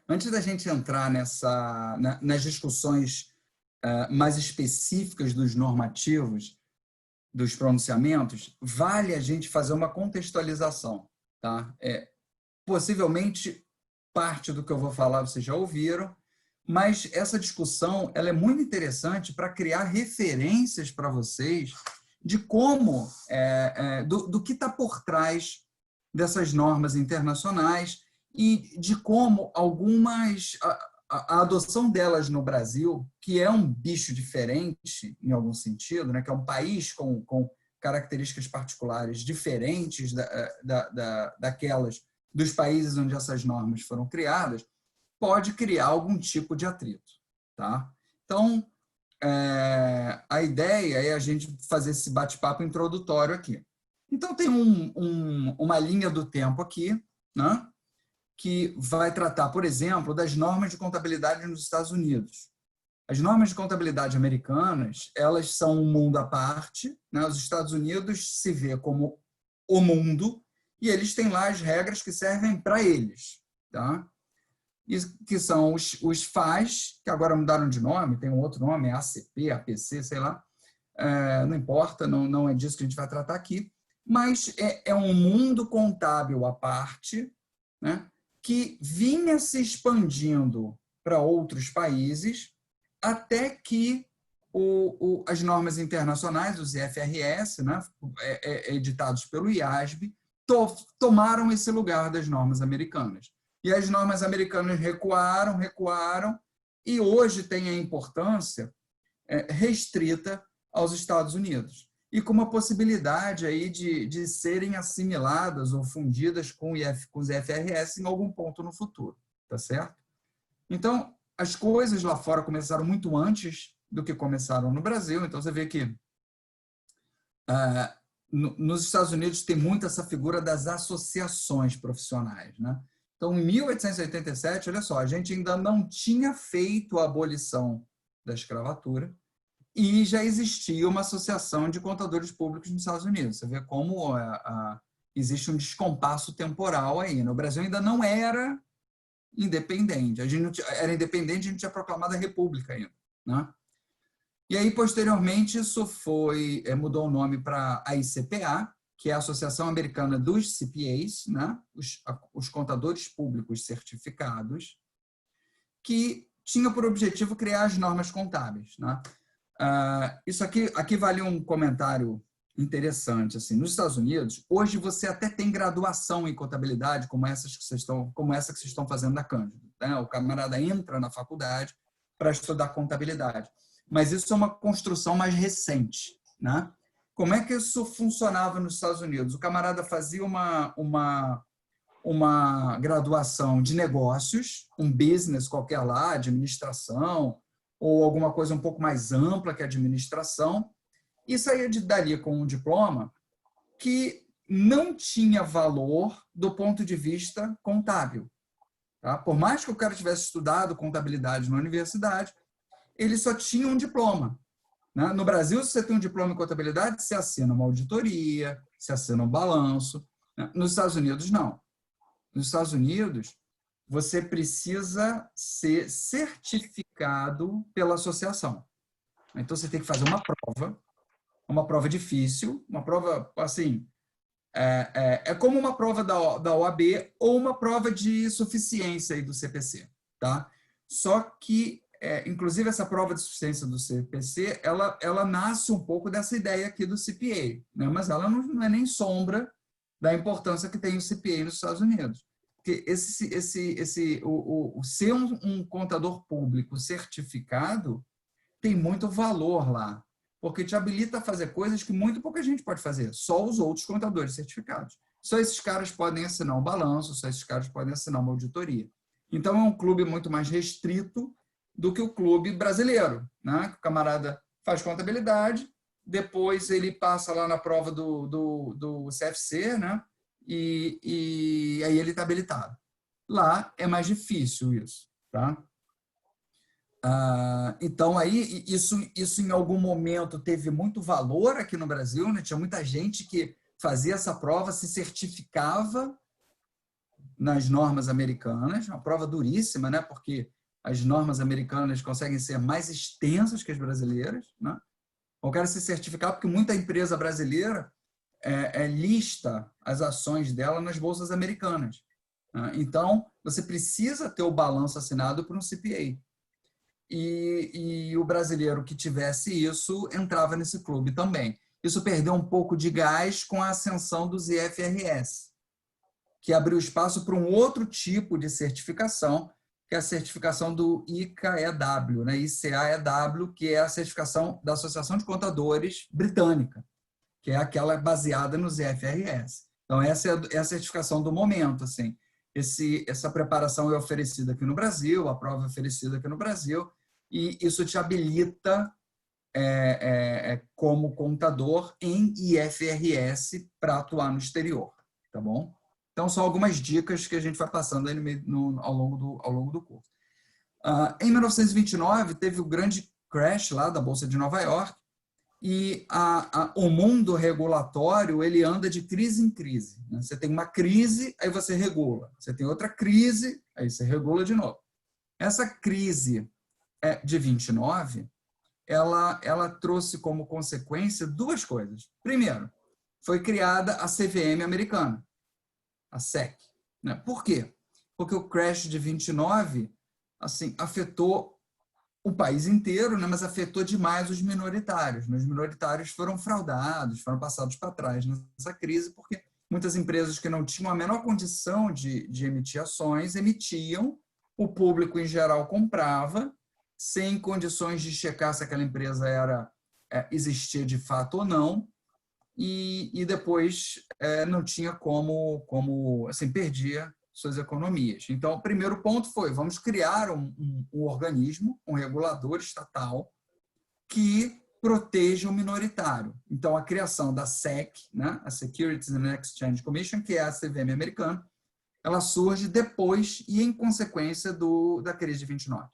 Antes da gente entrar nas discussões mais específicas dos normativos, dos pronunciamentos, vale a gente fazer uma contextualização. Tá? Possivelmente, parte do que eu vou falar vocês já ouviram, mas essa discussão ela é muito interessante para criar referências para vocês de como, do que está por trás dessas normas internacionais e de como a adoção delas no Brasil, que é um bicho diferente, em algum sentido, né, que é um país com características particulares diferentes daquelas dos países onde essas normas foram criadas, pode criar algum tipo de atrito. Tá? Então, a ideia é a gente fazer esse bate-papo introdutório aqui. Então, tem uma linha do tempo aqui, né, que vai tratar, por exemplo, das normas de contabilidade nos Estados Unidos. As normas de contabilidade americanas, elas são um mundo à parte, né? Os Estados Unidos se vê como o mundo e eles têm lá as regras que servem para eles, tá? E que são os FAS, que agora mudaram de nome, tem um outro nome, é ACP, APC, sei lá, não importa, não é disso que a gente vai tratar aqui, mas é um mundo contábil à parte, né, que vinha se expandindo para outros países até que as normas internacionais, os IFRS, né, editados pelo IASB, tomaram esse lugar das normas americanas. E as normas americanas recuaram, e hoje tem a importância restrita aos Estados Unidos, e com uma possibilidade aí de serem assimiladas ou fundidas com os IFRS em algum ponto no futuro, tá certo? Então, as coisas lá fora começaram muito antes do que começaram no Brasil, então você vê que nos Estados Unidos tem muito essa figura das associações profissionais, né? Então, em 1887, olha só, a gente ainda não tinha feito a abolição da escravatura e já existia uma associação de contadores públicos nos Estados Unidos. Você vê como existe um descompasso temporal aí. No Brasil ainda não era independente. A gente não tinha, era independente, a gente tinha proclamado a república ainda, né? E aí, posteriormente, isso mudou o nome para a ICPA, que é a Associação Americana dos CPAs, né? Os contadores públicos certificados, que tinha por objetivo criar as normas contábeis, né? Isso aqui vale um comentário interessante. Assim, nos Estados Unidos, hoje você até tem graduação em contabilidade, como essa que vocês estão fazendo na Cândido, né? O camarada entra na faculdade para estudar contabilidade. Mas isso é uma construção mais recente, né? Como é que isso funcionava nos Estados Unidos? O camarada fazia uma graduação de negócios, um business qualquer lá, administração, ou alguma coisa um pouco mais ampla que a administração, e saía dali com um diploma que não tinha valor do ponto de vista contábil. Tá? Por mais que o cara tivesse estudado contabilidade na universidade, ele só tinha um diploma. Né? No Brasil, se você tem um diploma em contabilidade, você assina uma auditoria, você assina um balanço. Né? Nos Estados Unidos, não. Nos Estados Unidos, você precisa ser certificado pela associação. Então, você tem que fazer uma prova difícil, uma prova, assim, como uma prova da OAB ou uma prova de suficiência aí do CPC. Tá? Só que, inclusive, essa prova de suficiência do CPC, ela nasce um pouco dessa ideia aqui do CPA, né? Mas ela não é nem sombra da importância que tem o CPA nos Estados Unidos. Porque o ser um contador público certificado tem muito valor lá, porque te habilita a fazer coisas que muito pouca gente pode fazer, só os outros contadores certificados. Só esses caras podem assinar um balanço, só esses caras podem assinar uma auditoria. Então, é um clube muito mais restrito do que o clube brasileiro, né? O camarada faz contabilidade, depois ele passa lá na prova do CFC, né? E aí ele está habilitado. Lá é mais difícil isso, tá? Então, aí, isso em algum momento teve muito valor aqui no Brasil, né? Tinha muita gente que fazia essa prova, se certificava nas normas americanas, uma prova duríssima, né? Porque as normas americanas conseguem ser mais extensas que as brasileiras, né? Eu quero se certificar porque muita empresa brasileira lista as ações dela nas bolsas americanas, né? Então, você precisa ter o balanço assinado por um CPA. E o brasileiro que tivesse isso entrava nesse clube também. Isso perdeu um pouco de gás com a ascensão dos IFRS, que abriu espaço para um outro tipo de certificação, que é a certificação do ICAEW, né? ICAEW, que é a certificação da Associação de Contadores Britânica, que é aquela baseada nos IFRS. Então, essa é a certificação do momento. Assim. Essa preparação é oferecida aqui no Brasil, a prova é oferecida aqui no Brasil, e isso te habilita como contador em IFRS para atuar no exterior, tá bom? Então, são algumas dicas que a gente vai passando aí ao longo do curso. Em 1929, teve o grande crash lá da Bolsa de Nova York, e o mundo regulatório ele anda de crise em crise, né? Você tem uma crise, aí você regula. Você tem outra crise, aí você regula de novo. Essa crise de 29, ela trouxe como consequência duas coisas. Primeiro, foi criada a CVM americana, a SEC. Né? Por quê? Porque o crash de 29 assim, afetou o país inteiro, né, mas afetou demais os minoritários. Os minoritários foram fraudados, foram passados para trás nessa crise, porque muitas empresas que não tinham a menor condição de emitir ações, emitiam, o público em geral comprava, sem condições de checar se aquela empresa existia de fato ou não, e depois não tinha como assim, perdia suas economias. Então, o primeiro ponto foi, vamos criar um organismo, um regulador estatal, que proteja o minoritário. Então, a criação da SEC, né, a Securities and Exchange Commission, que é a CVM americana, ela surge depois e em consequência da crise de 29.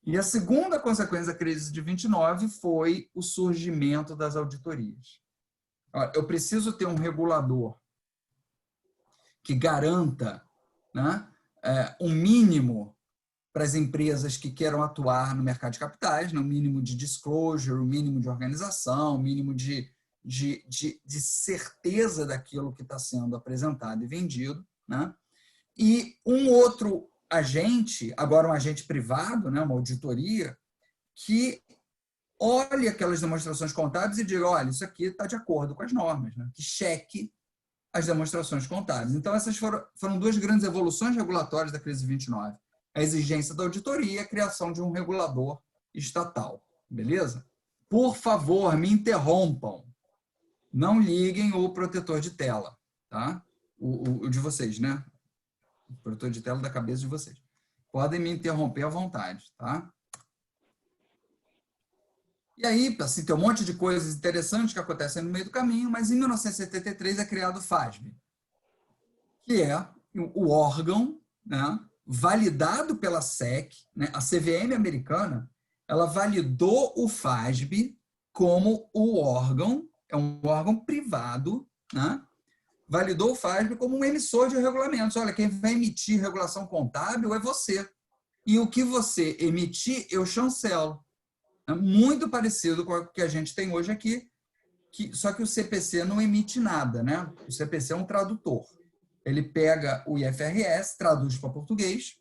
E a segunda consequência da crise de 29 foi o surgimento das auditorias. Eu preciso ter um regulador que garanta, né, um mínimo para as empresas que queiram atuar no mercado de capitais, né, um mínimo de disclosure, um mínimo de organização, um mínimo de certeza daquilo que está sendo apresentado e vendido. Né? E um outro agente, agora um agente privado, né, uma auditoria, que olhe aquelas demonstrações contábeis e diga, olha, isso aqui está de acordo com as normas, né? Que cheque as demonstrações contábeis. Então, essas foram duas grandes evoluções regulatórias da crise de 29. A exigência da auditoria e a criação de um regulador estatal. Beleza? Por favor, me interrompam. Não liguem o protetor de tela. Tá? O de vocês, né? O protetor de tela da cabeça de vocês. Podem me interromper à vontade. Tá? E aí, assim, tem um monte de coisas interessantes que acontecem no meio do caminho, mas em 1973 é criado o FASB, que é o órgão, né, validado pela SEC, né, a CVM americana, ela validou o FASB como o órgão, é um órgão privado, né, validou o FASB como um emissor de regulamentos. Olha, quem vai emitir regulação contábil é você. E o que você emitir, eu chancelo. É muito parecido com o que a gente tem hoje aqui, só que o CPC não emite nada, né? O CPC é um tradutor. Ele pega o IFRS, traduz para português,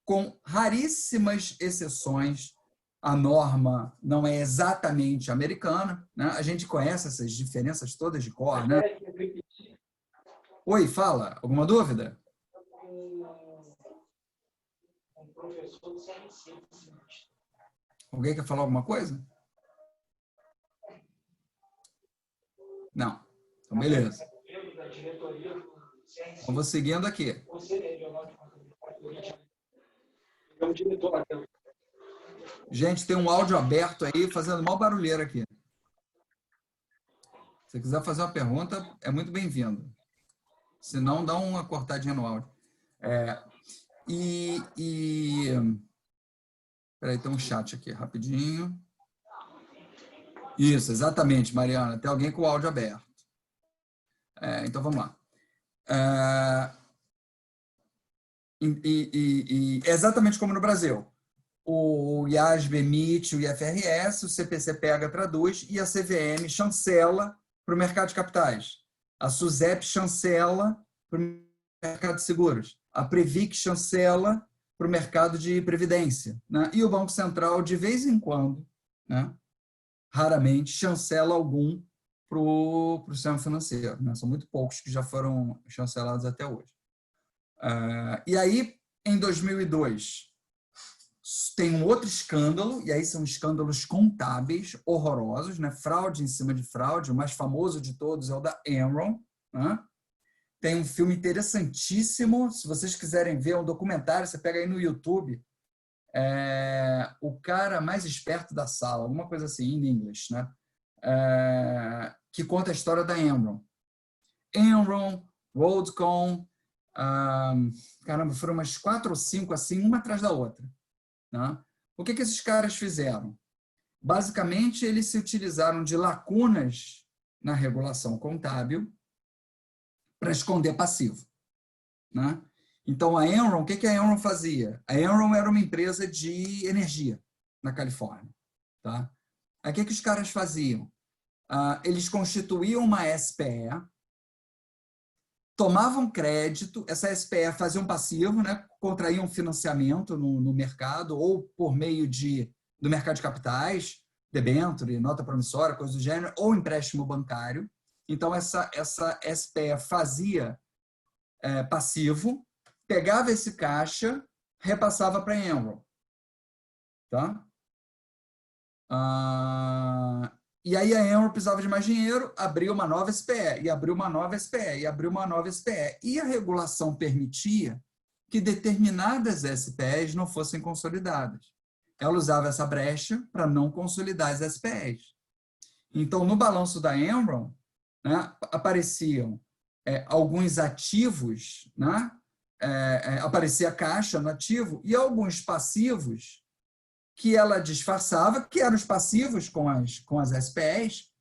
com raríssimas exceções. A norma não é exatamente americana, né? A gente conhece essas diferenças todas de cor, né? Oi, fala. Alguma dúvida? Alguém quer falar alguma coisa? Não. Então, beleza. Eu vou seguindo aqui. Gente, tem um áudio aberto aí, fazendo mal barulheira aqui. Se você quiser fazer uma pergunta, é muito bem-vindo. Se não, dá uma cortadinha no áudio. Peraí, tem um chat aqui, rapidinho. Isso, exatamente, Mariana. Tem alguém com o áudio aberto. Então, vamos lá. É exatamente como no Brasil. O IASB emite o IFRS, o CPC pega, traduz, e a CVM chancela para o mercado de capitais. A SUSEP chancela para o mercado de seguros. A Previc chancela para o mercado de previdência. Né? E o Banco Central, de vez em quando, né, raramente, chancela algum para o sistema financeiro. Né? São muito poucos que já foram chancelados até hoje. E aí, em 2002, tem um outro escândalo, e aí são escândalos contábeis horrorosos, né? Fraude em cima de fraude. O mais famoso de todos é o da Enron. Né? Tem um filme interessantíssimo, se vocês quiserem ver, um documentário, você pega aí no YouTube, O Cara Mais Esperto da Sala, alguma coisa assim, em inglês, né? Que conta a história da Enron. Enron, WorldCom, caramba, foram umas 4 ou 5, assim, uma atrás da outra. Né? O que esses caras fizeram? Basicamente, eles se utilizaram de lacunas na regulação contábil para esconder passivo. Né? Então, a Enron, o que a Enron fazia? A Enron era uma empresa de energia na Califórnia. Tá? Aí, o que os caras faziam? Eles constituíam uma SPE, tomavam crédito, essa SPE fazia um passivo, né, contraíam financiamento no mercado, ou por meio do mercado de capitais, debênture, nota promissória, coisa do gênero, ou empréstimo bancário. Então, essa SPE fazia passivo, pegava esse caixa, repassava para a Enron. Tá? E aí a Enron precisava de mais dinheiro, abriu uma nova SPE, e abriu uma nova SPE, e abriu uma nova SPE. E a regulação permitia que determinadas SPEs não fossem consolidadas. Ela usava essa brecha para não consolidar as SPEs. Então, no balanço da Enron, né, apareciam alguns ativos, né, aparecia caixa no ativo, e alguns passivos que ela disfarçava, que eram os passivos com as SPEs,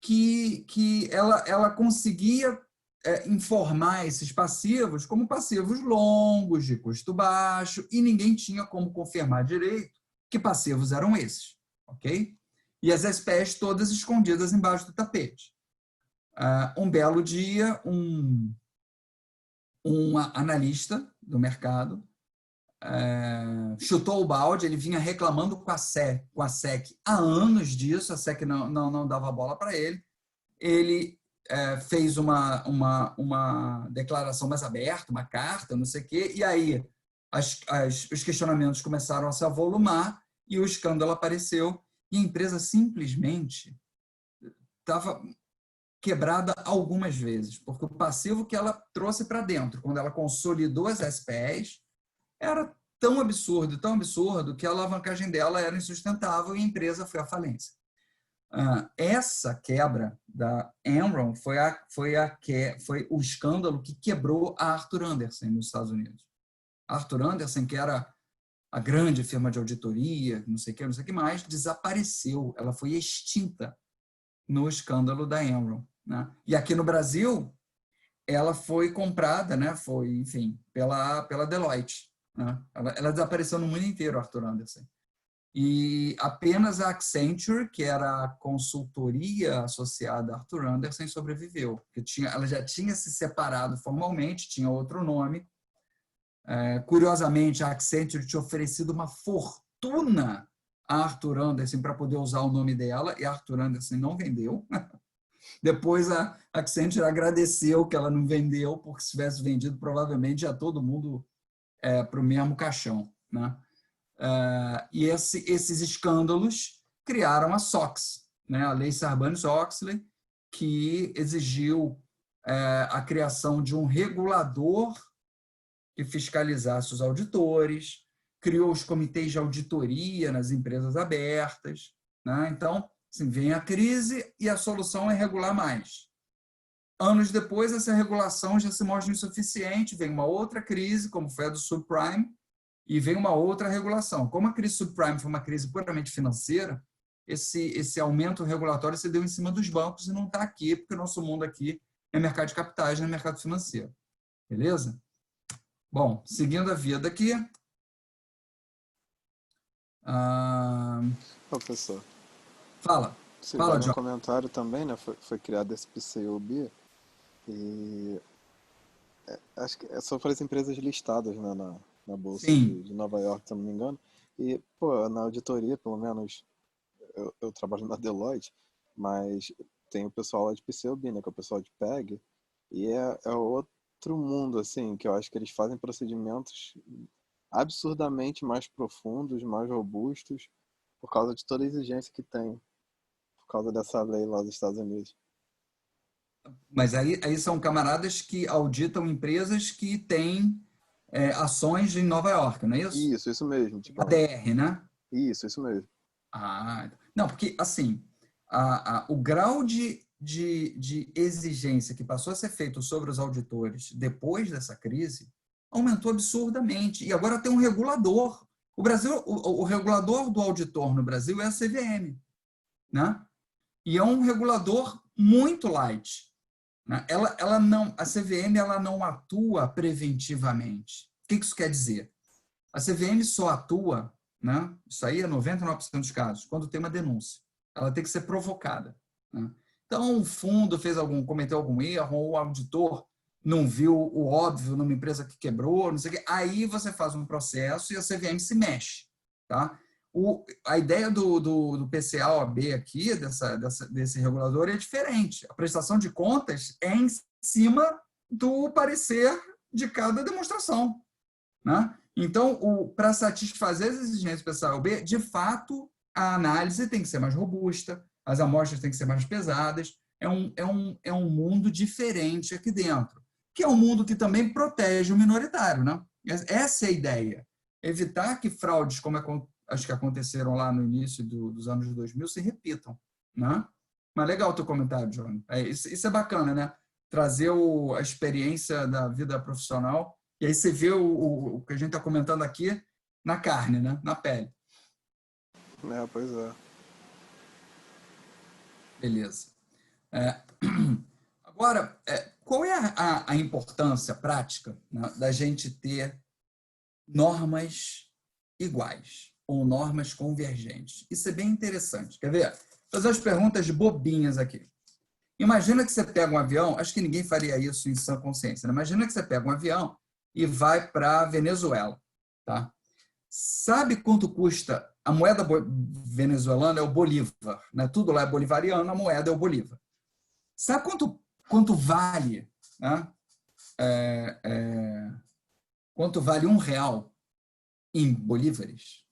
que ela conseguia informar esses passivos como passivos longos, de custo baixo, e ninguém tinha como confirmar direito que passivos eram esses. Ok? E as SPEs todas escondidas embaixo do tapete. Um belo dia, um analista do mercado chutou o balde, ele vinha reclamando com a SEC há anos disso, a SEC não dava bola para ele. Ele fez uma declaração mais aberta, uma carta, não sei o quê, e aí os questionamentos começaram a se avolumar e o escândalo apareceu, e a empresa simplesmente estava quebrada algumas vezes, porque o passivo que ela trouxe para dentro, quando ela consolidou as SPEs, era tão absurdo, que a alavancagem dela era insustentável e a empresa foi à falência. Essa quebra da Enron foi o escândalo que quebrou a Arthur Andersen nos Estados Unidos. A Arthur Andersen, que era a grande firma de auditoria, não sei o que mais, desapareceu. Ela foi extinta no escândalo da Enron. Né? E aqui no Brasil, ela foi comprada, né? Pela Deloitte. Né? Ela desapareceu no mundo inteiro, Arthur Andersen. E apenas a Accenture, que era a consultoria associada a Arthur Andersen, sobreviveu. Porque ela já tinha se separado formalmente, tinha outro nome. Curiosamente, a Accenture tinha oferecido uma fortuna a Arthur Andersen para poder usar o nome dela, e a Arthur Andersen não vendeu. Depois a Accenture agradeceu que ela não vendeu, porque se tivesse vendido, provavelmente ia todo mundo para o mesmo caixão. Né? E esses escândalos criaram a SOX, né? A Lei Sarbanes-Oxley, que exigiu a criação de um regulador que fiscalizasse os auditores, criou os comitês de auditoria nas empresas abertas. Né? Então, assim, vem a crise e a solução é regular mais. Anos depois, essa regulação já se mostra insuficiente, vem uma outra crise, como foi a do subprime, e vem uma outra regulação. Como a crise subprime foi uma crise puramente financeira, esse aumento regulatório se deu em cima dos bancos e não está aqui, porque o nosso mundo aqui é mercado de capitais, não é mercado financeiro. Beleza? Bom, seguindo a vida aqui. Professor, Fala. se Fala, vale um John. comentário também, né? Foi criado esse PCUB e acho que são para as empresas listadas, né, na Bolsa Sim. de Nova York, se eu não me engano. E, pô, na auditoria, pelo menos, eu trabalho na Deloitte, mas tem o pessoal lá de PCUB, né, que é o pessoal de PEG, e é outro mundo, assim, que eu acho que eles fazem procedimentos absurdamente mais profundos, mais robustos, por causa de toda a exigência que tem, por causa dessa lei lá dos Estados Unidos. Mas aí são camaradas que auditam empresas que têm ações em Nova York, não é isso? Isso mesmo, tipo, ADR, né? isso mesmo. Não, porque assim, o grau de exigência que passou a ser feito sobre os auditores depois dessa crise aumentou absurdamente. E agora tem um regulador. O Brasil, o regulador do auditor no Brasil é a CVM, né? E é um regulador muito light, né? Ela não, a CVM ela não atua preventivamente. O que isso quer dizer? A CVM só atua, né? Isso aí é 99% dos casos, quando tem uma denúncia. Ela tem que ser provocada, né? Então, o fundo cometeu algum erro, ou o auditor não viu o óbvio numa empresa que quebrou, não sei o quê. Aí você faz um processo e a CVM se mexe, tá? A ideia do PCA-OAB aqui, desse regulador, é diferente. A prestação de contas é em cima do parecer de cada demonstração, né? Então, para satisfazer as exigências do PCA-OAB, de fato, a análise tem que ser mais robusta, as amostras têm que ser mais pesadas, é um mundo diferente aqui dentro, que é um mundo que também protege o minoritário, né? Essa é a ideia. Evitar que fraudes como as que aconteceram lá no início dos anos 2000 se repitam, né? Mas legal o teu comentário, Johnny. Isso é bacana, né? Trazer a experiência da vida profissional e aí você vê o que a gente está comentando aqui na carne, né? Na pele. É, pois é. Beleza. É, agora, qual é a importância prática, né, da gente ter normas iguais ou normas convergentes? Isso é bem interessante. Quer ver? Vou fazer as perguntas bobinhas aqui. Imagina que você pega um avião, acho que ninguém faria isso em sã consciência, né? Imagina que você pega um avião e vai para a Venezuela, tá? Sabe quanto custa a moeda venezuelana? É o bolívar, né? Tudo lá é bolivariano, a moeda é o bolívar. Sabe quanto vale, né? Quanto vale R$ 1 em bolívares?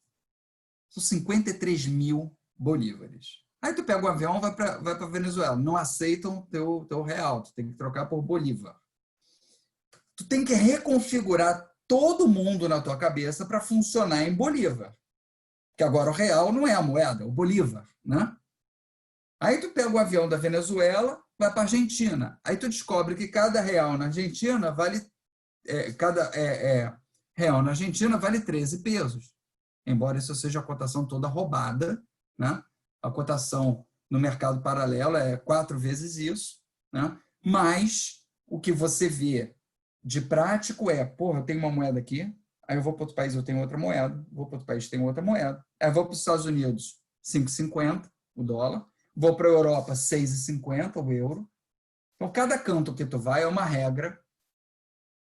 São 53 mil bolívares. Aí tu pega o avião e vai para Venezuela. Não aceitam teu real, tu tem que trocar por bolívar. Tu tem que reconfigurar todo mundo na tua cabeça para funcionar em bolívar. Que agora o real não é a moeda, é o bolívar, né? Aí tu pega o avião da Venezuela, vai para a Argentina. Aí tu descobre que cada real na Argentina vale real na Argentina vale 13 pesos. Embora isso seja a cotação toda roubada, né? A cotação no mercado paralelo é 4 vezes isso, né? Mas o que você vê de prático porra, eu tenho uma moeda aqui, aí eu vou para outro país, eu tenho outra moeda, vou para outro país, tenho outra moeda. Aí eu vou para os Estados Unidos, 5,50 o dólar, vou para a Europa, 6,50 o euro. Então, cada canto que tu vai é uma regra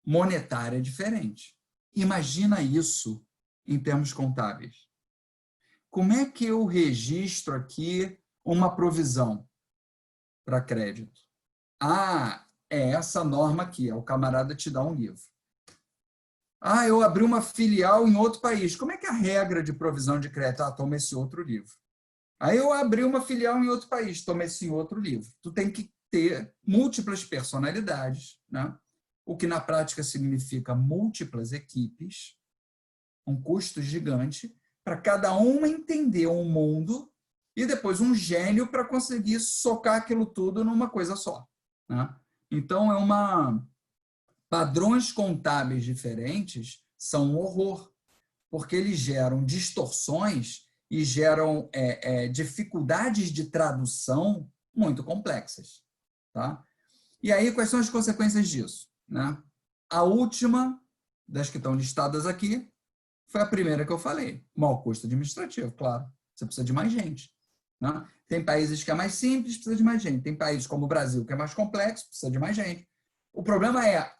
monetária diferente. Imagina isso em termos contábeis. Como é que eu registro aqui uma provisão para crédito? É essa norma aqui, o camarada te dá um livro. Eu abri uma filial em outro país. Como é que é a regra de provisão de crédito? Toma esse outro livro. Aí eu abri uma filial em outro país, toma esse outro livro. Tu tem que ter múltiplas personalidades, né? O que na prática significa múltiplas equipes, um custo gigante, para cada uma entender um mundo e depois um gênio para conseguir socar aquilo tudo numa coisa só, né? Então, padrões contábeis diferentes são um horror, porque eles geram distorções e geram dificuldades de tradução muito complexas, tá? E aí, quais são as consequências disso, né? A última das que estão listadas aqui foi a primeira que eu falei. Mau custo administrativo, claro. Você precisa de mais gente, né? Tem países que é mais simples, precisa de mais gente. Tem países como o Brasil, que é mais complexo, precisa de mais gente. O problema é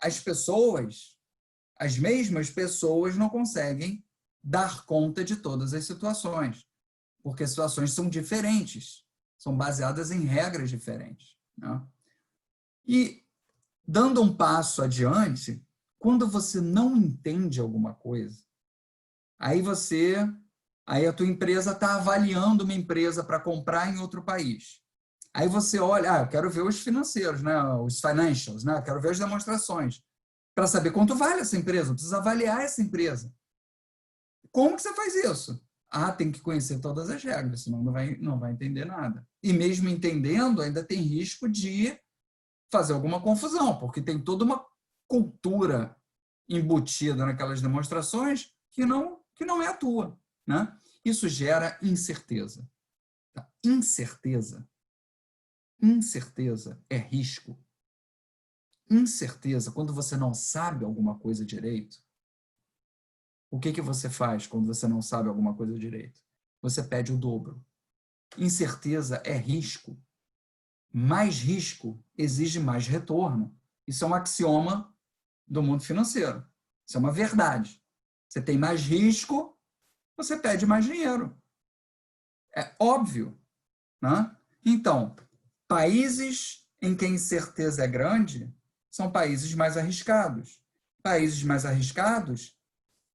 as mesmas pessoas não conseguem dar conta de todas as situações, porque as situações são diferentes, são baseadas em regras diferentes, né? E, dando um passo adiante, quando você não entende alguma coisa, aí a tua empresa está avaliando uma empresa para comprar em outro país. Aí você olha, eu quero ver os financeiros, né? Os financials, né? Quero ver as demonstrações, para saber quanto vale essa empresa, eu preciso avaliar essa empresa. Como que você faz isso? Tem que conhecer todas as regras, senão não vai entender nada. E mesmo entendendo, ainda tem risco de fazer alguma confusão, porque tem toda uma cultura embutida naquelas demonstrações que não é a tua, né? Isso gera incerteza. Incerteza é risco. Incerteza, quando você não sabe alguma coisa direito, o que você faz quando você não sabe alguma coisa direito? Você pede o dobro. Incerteza é risco. Mais risco exige mais retorno. Isso é um axioma do mundo financeiro. Isso é uma verdade. Você tem mais risco, você pede mais dinheiro. É óbvio, né? Então, países em que a incerteza é grande são países mais arriscados. Países mais arriscados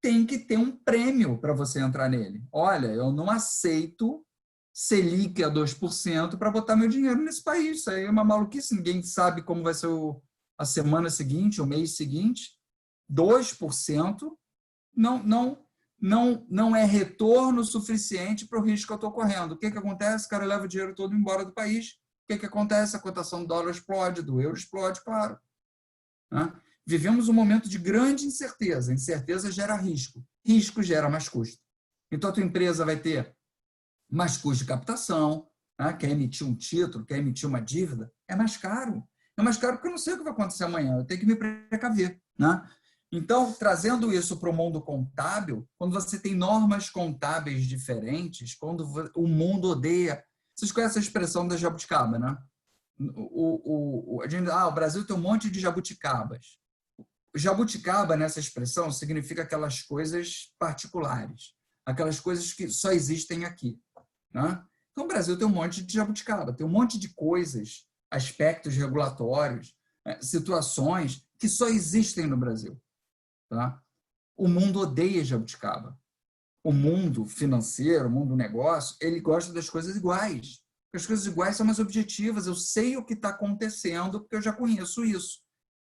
têm que ter um prêmio para você entrar nele. Olha, eu não aceito Selic a 2% para botar meu dinheiro nesse país. Isso aí é uma maluquice. Ninguém sabe como vai ser a semana seguinte, o mês seguinte. 2% não é retorno suficiente para o risco que eu estou correndo. O que acontece? O cara leva o dinheiro todo embora do país. O que acontece? A cotação do dólar explode, do euro explode, claro, né? Vivemos um momento de grande incerteza. Incerteza gera risco. Risco gera mais custo. Então, a tua empresa vai ter mais custo de captação, né? Quer emitir um título, quer emitir uma dívida, é mais caro. É mais caro porque eu não sei o que vai acontecer amanhã, eu tenho que me precaver, né? Então, trazendo isso para o mundo contábil, quando você tem normas contábeis diferentes, quando o mundo odeia... Vocês conhecem a expressão da jabuticaba, né? O Brasil tem um monte de jabuticabas. Jabuticaba, nessa expressão, significa aquelas coisas particulares, aquelas coisas que só existem aqui, né? Então, o Brasil tem um monte de jabuticaba, tem um monte de coisas, aspectos regulatórios, situações que só existem no Brasil, tá? O mundo odeia jabuticaba. O mundo financeiro, o mundo negócio, ele gosta das coisas iguais. As coisas iguais são mais objetivas. Eu sei o que está acontecendo porque eu já conheço isso.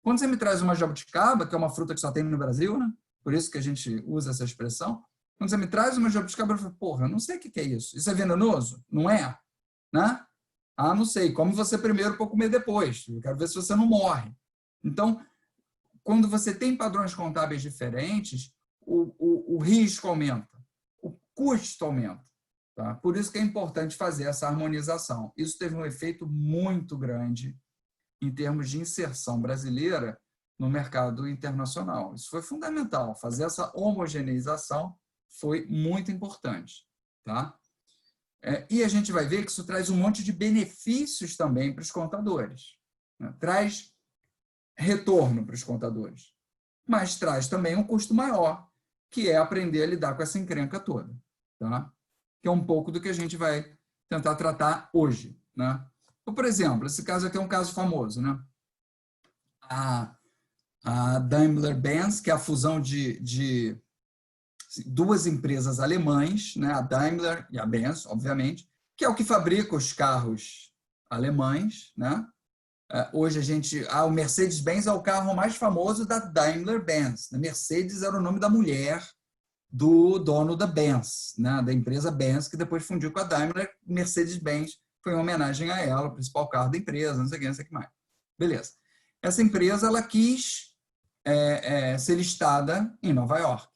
Quando você me traz uma jabuticaba, que é uma fruta que só tem no Brasil, né? Por isso que a gente usa essa expressão, quando você me traz uma jabuticaba, eu falo, porra, eu não sei o que é isso. Isso é venenoso? Não é? Né? Não sei. Come você primeiro para comer depois. Eu quero ver se você não morre. Então, quando você tem padrões contábeis diferentes, o risco aumenta, o custo aumenta. Tá? Por isso que é importante fazer essa harmonização. Isso teve um efeito muito grande em termos de inserção brasileira no mercado internacional. Isso foi fundamental. Fazer essa homogeneização foi muito importante. Tá? E a gente vai ver que isso traz um monte de benefícios também para os contadores, né? Traz retorno para os contadores, mas traz também um custo maior, que é aprender a lidar com essa encrenca toda. Tá? Que é um pouco do que a gente vai tentar tratar hoje, né? Então, por exemplo, esse caso aqui é um caso famoso, né? A Daimler-Benz, que é a fusão de duas empresas alemãs, né? A Daimler e a Benz, obviamente, que é o que fabrica os carros alemães, né? Hoje o Mercedes-Benz é o carro mais famoso da Daimler-Benz. A Mercedes era o nome da mulher do dono da Benz, né? Da empresa Benz, que depois fundiu com a Daimler. Mercedes-Benz foi em homenagem a ela, o principal carro da empresa, não sei o que mais. Beleza. Essa empresa ela quis ser listada em Nova York.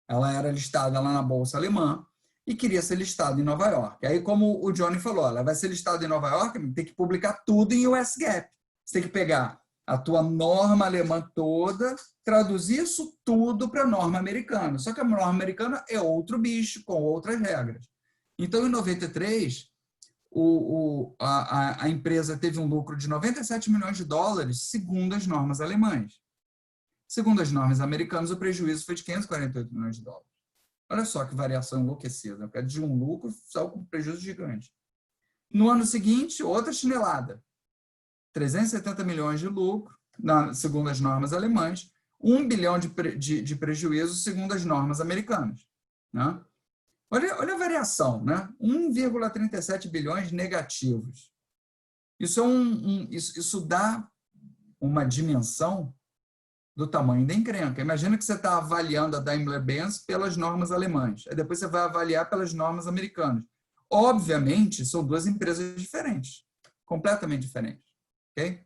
Ela era listada lá na Bolsa Alemã e queria ser listada em Nova York. Aí, como o Johnny falou, ela vai ser listada em Nova York, tem que publicar tudo em US GAAP. Você tem que pegar a tua norma alemã toda, traduzir isso tudo para a norma americana. Só que a norma americana é outro bicho, com outras regras. Então, em 93, a empresa teve um lucro de 97 milhões de dólares, segundo as normas alemãs. Segundo as normas americanas, o prejuízo foi de 548 milhões de dólares. Olha só que variação enlouquecida. De um lucro, saiu com um prejuízo gigante. No ano seguinte, outra chinelada. 370 milhões de lucro, segundo as normas alemãs, 1 bilhão de prejuízo, segundo as normas americanas. Né? Olha a variação, né? 1,37 bilhões negativos. Isso dá uma dimensão do tamanho da encrenca. Imagina que você está avaliando a Daimler-Benz pelas normas alemãs, aí depois você vai avaliar pelas normas americanas. Obviamente, são duas empresas diferentes, completamente diferentes. Okay?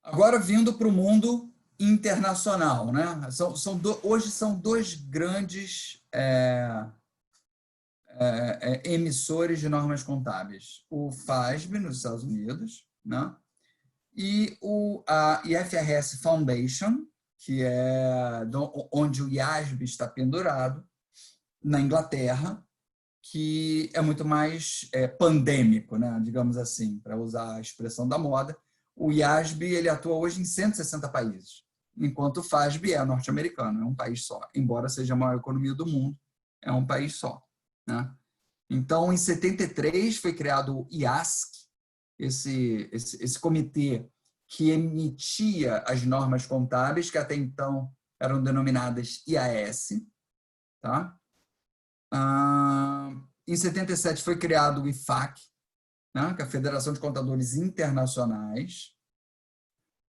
Agora, vindo para o mundo internacional, né? Hoje são dois grandes emissores de normas contábeis. O FASB, nos Estados Unidos, né? E a IFRS Foundation, que é onde o IASB está pendurado, na Inglaterra, que é muito mais pandêmico, né? Digamos assim, para usar a expressão da moda. O IASB ele atua hoje em 160 países, enquanto o FASB é norte-americano, é um país só. Embora seja a maior economia do mundo, é um país só. Né? Então, em 73, foi criado o IASC, esse comitê que emitia as normas contábeis, que até então eram denominadas IAS. Tá? Em 77 foi criado o IFAC, né, que é a Federação de Contadores Internacionais.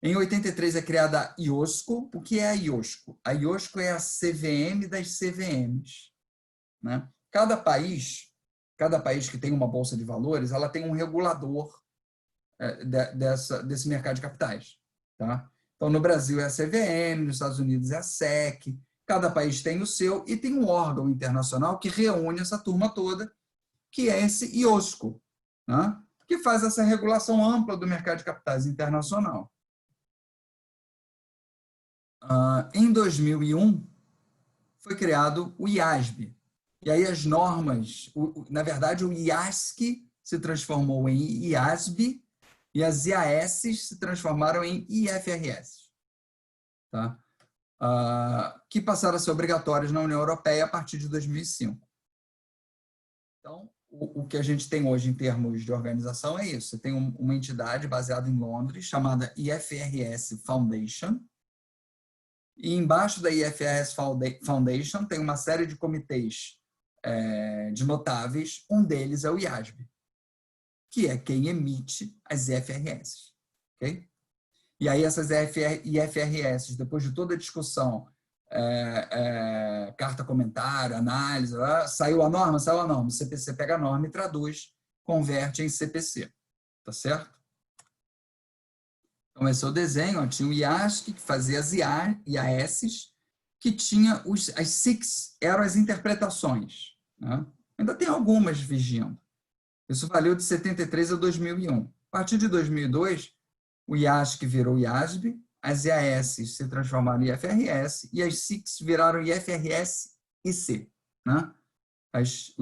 Em 83 é criada a IOSCO. O que é a IOSCO? A IOSCO é a CVM das CVMs. Né? Cada país que tem uma bolsa de valores, ela tem um regulador desse mercado de capitais. Tá? Então, no Brasil é a CVM, nos Estados Unidos é a SEC, cada país tem o seu, e tem um órgão internacional que reúne essa turma toda, que é esse IOSCO, né? Que faz essa regulação ampla do mercado de capitais internacional. Em 2001, foi criado o IASB. E aí as normas, na verdade, o IASC se transformou em IASB e as IAS se transformaram em IFRS. Tá? Que passaram a ser obrigatórias na União Europeia a partir de 2005. Então, o que a gente tem hoje em termos de organização é isso. Você tem uma entidade baseada em Londres, chamada IFRS Foundation, e embaixo da IFRS Foundation tem uma série de comitês de notáveis, um deles é o IASB, que é quem emite as IFRS. Okay? E aí essas IFRS, depois de toda a discussão, carta comentário, análise, saiu a norma, o CPC pega a norma e traduz, converte em CPC. Tá certo? Então, esse é o desenho. Ó, tinha o IASC, que fazia as IAS, que tinha as SICs, eram as interpretações. Né? Ainda tem algumas vigiando. Isso valeu de 73 a 2001. A partir de 2002, o IASC virou IASB, as IAS se transformaram em IFRS e as SICs viraram IFRS e C. Né? As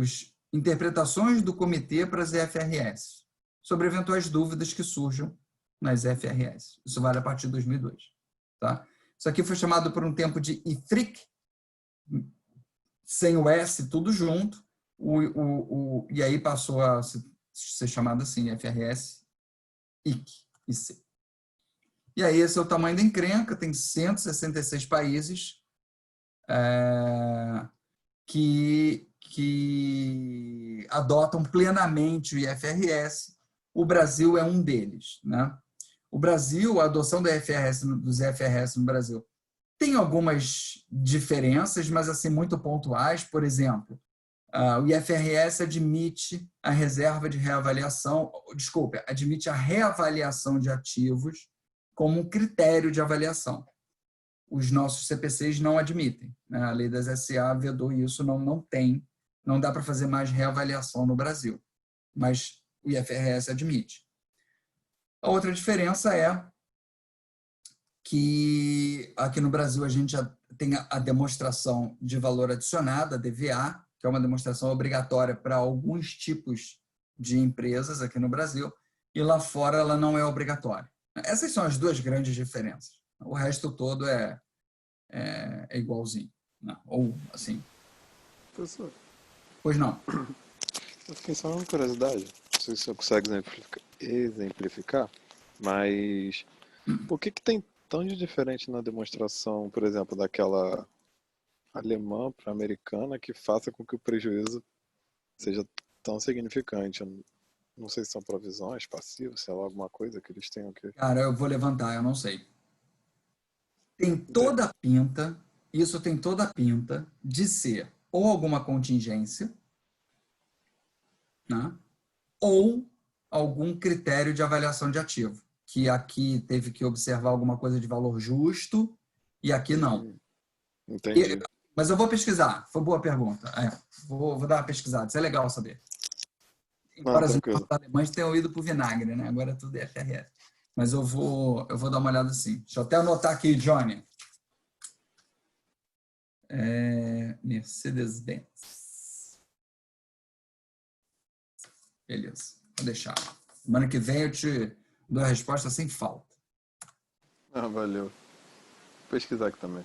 interpretações do comitê para as IFRS, sobre eventuais dúvidas que surjam nas IFRS. Isso vale a partir de 2002. Tá? Isso aqui foi chamado por um tempo de IFRIC, sem o S, tudo junto, e aí passou a ser chamado assim, IFRS, IC e C. E aí esse é o tamanho da encrenca, tem 166 países que adotam plenamente o IFRS. O Brasil é um deles. Né? O Brasil, a adoção dos IFRS no Brasil tem algumas diferenças, mas assim, muito pontuais. Por exemplo, o IFRS admite a reserva de reavaliação, admite a reavaliação de ativos como um critério de avaliação. Os nossos CPCs não admitem. Né? A lei das SA vedou isso, não dá para fazer mais reavaliação no Brasil. Mas o IFRS admite. A outra diferença é que aqui no Brasil a gente já tem a demonstração de valor adicionado, a DVA, que é uma demonstração obrigatória para alguns tipos de empresas aqui no Brasil, e lá fora ela não é obrigatória. Essas são as duas grandes diferenças. O resto todo é igualzinho. Não, ou assim. Professor, Pois não. eu fiquei só uma curiosidade. Não sei se você consegue exemplificar, mas por que tem tão de diferente na demonstração, por exemplo, daquela alemã para americana que faça com que o prejuízo seja tão significante? Eu não sei se são provisões, passivos, sei lá, alguma coisa que eles tenham que. Cara, eu vou levantar, eu não sei. Tem Ente- toda a pinta, isso tem toda a pinta de ser ou alguma contingência, né? Ou algum critério de avaliação de ativo, que aqui teve que observar alguma coisa de valor justo e aqui não. Entendi. Mas eu vou pesquisar, foi boa pergunta. Vou dar uma pesquisada, isso é legal saber. Ah, Embora as tranquilo. normas alemãs tenham ido para o vinagre, né? Agora tudo é FRS. Mas eu vou dar uma olhada sim. Deixa eu até anotar aqui, Johnny. Mercedes-Benz. Beleza, vou deixar. Semana que vem eu te dou a resposta sem falta. Ah, valeu. Vou pesquisar aqui também.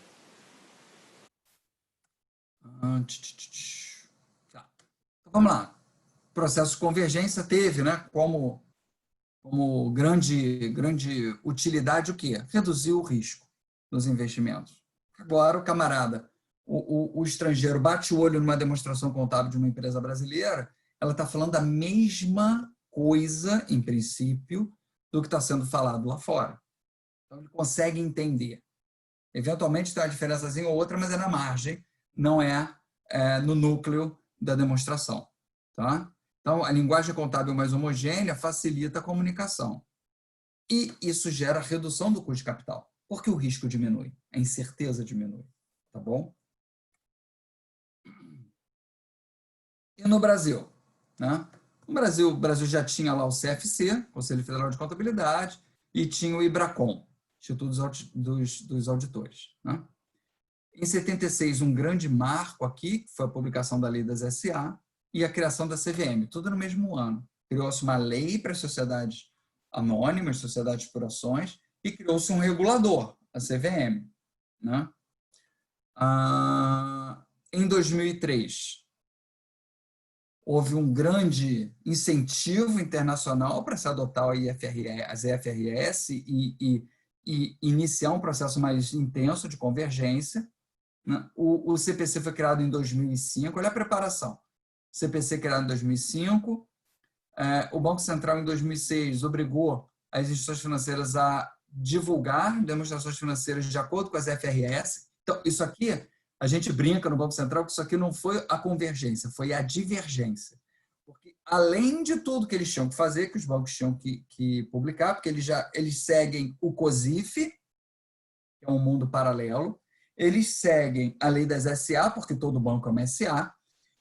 Tá. Então, vamos lá. Processo de convergência teve, né, como grande utilidade o quê? Reduzir o risco dos investimentos. Agora, o camarada, o estrangeiro bate o olho numa demonstração contábil de uma empresa brasileira, ela está falando a mesma coisa, em princípio, do que está sendo falado lá fora. Então, ele consegue entender. Eventualmente tem uma diferençazinha ou outra, mas é na margem, não no núcleo da demonstração. Tá? Então, a linguagem contábil mais homogênea facilita a comunicação. E isso gera redução do custo de capital, porque o risco diminui, a incerteza diminui. Tá bom? E no Brasil? Né? No Brasil, o Brasil já tinha lá o CFC, Conselho Federal de Contabilidade, e tinha o IBRACON, Instituto dos Auditores. Né? Em 76, um grande marco aqui, que foi a publicação da Lei das SA e a criação da CVM, tudo no mesmo ano. Criou-se uma lei para as sociedades anônimas, sociedades por ações, e criou-se um regulador, a CVM. Né? Em 2003, houve um grande incentivo internacional para se adotar as IFRS e iniciar um processo mais intenso de convergência. O CPC foi criado em 2005, olha a preparação. CPC criado em 2005, o Banco Central em 2006 obrigou as instituições financeiras a divulgar demonstrações financeiras de acordo com as FRS. Então, isso aqui, a gente brinca no Banco Central que isso aqui não foi a convergência, foi a divergência. Porque, além de tudo que eles tinham que fazer, que os bancos tinham que publicar, porque eles seguem o COSIF, que é um mundo paralelo, eles seguem a lei das SA, porque todo banco é uma SA,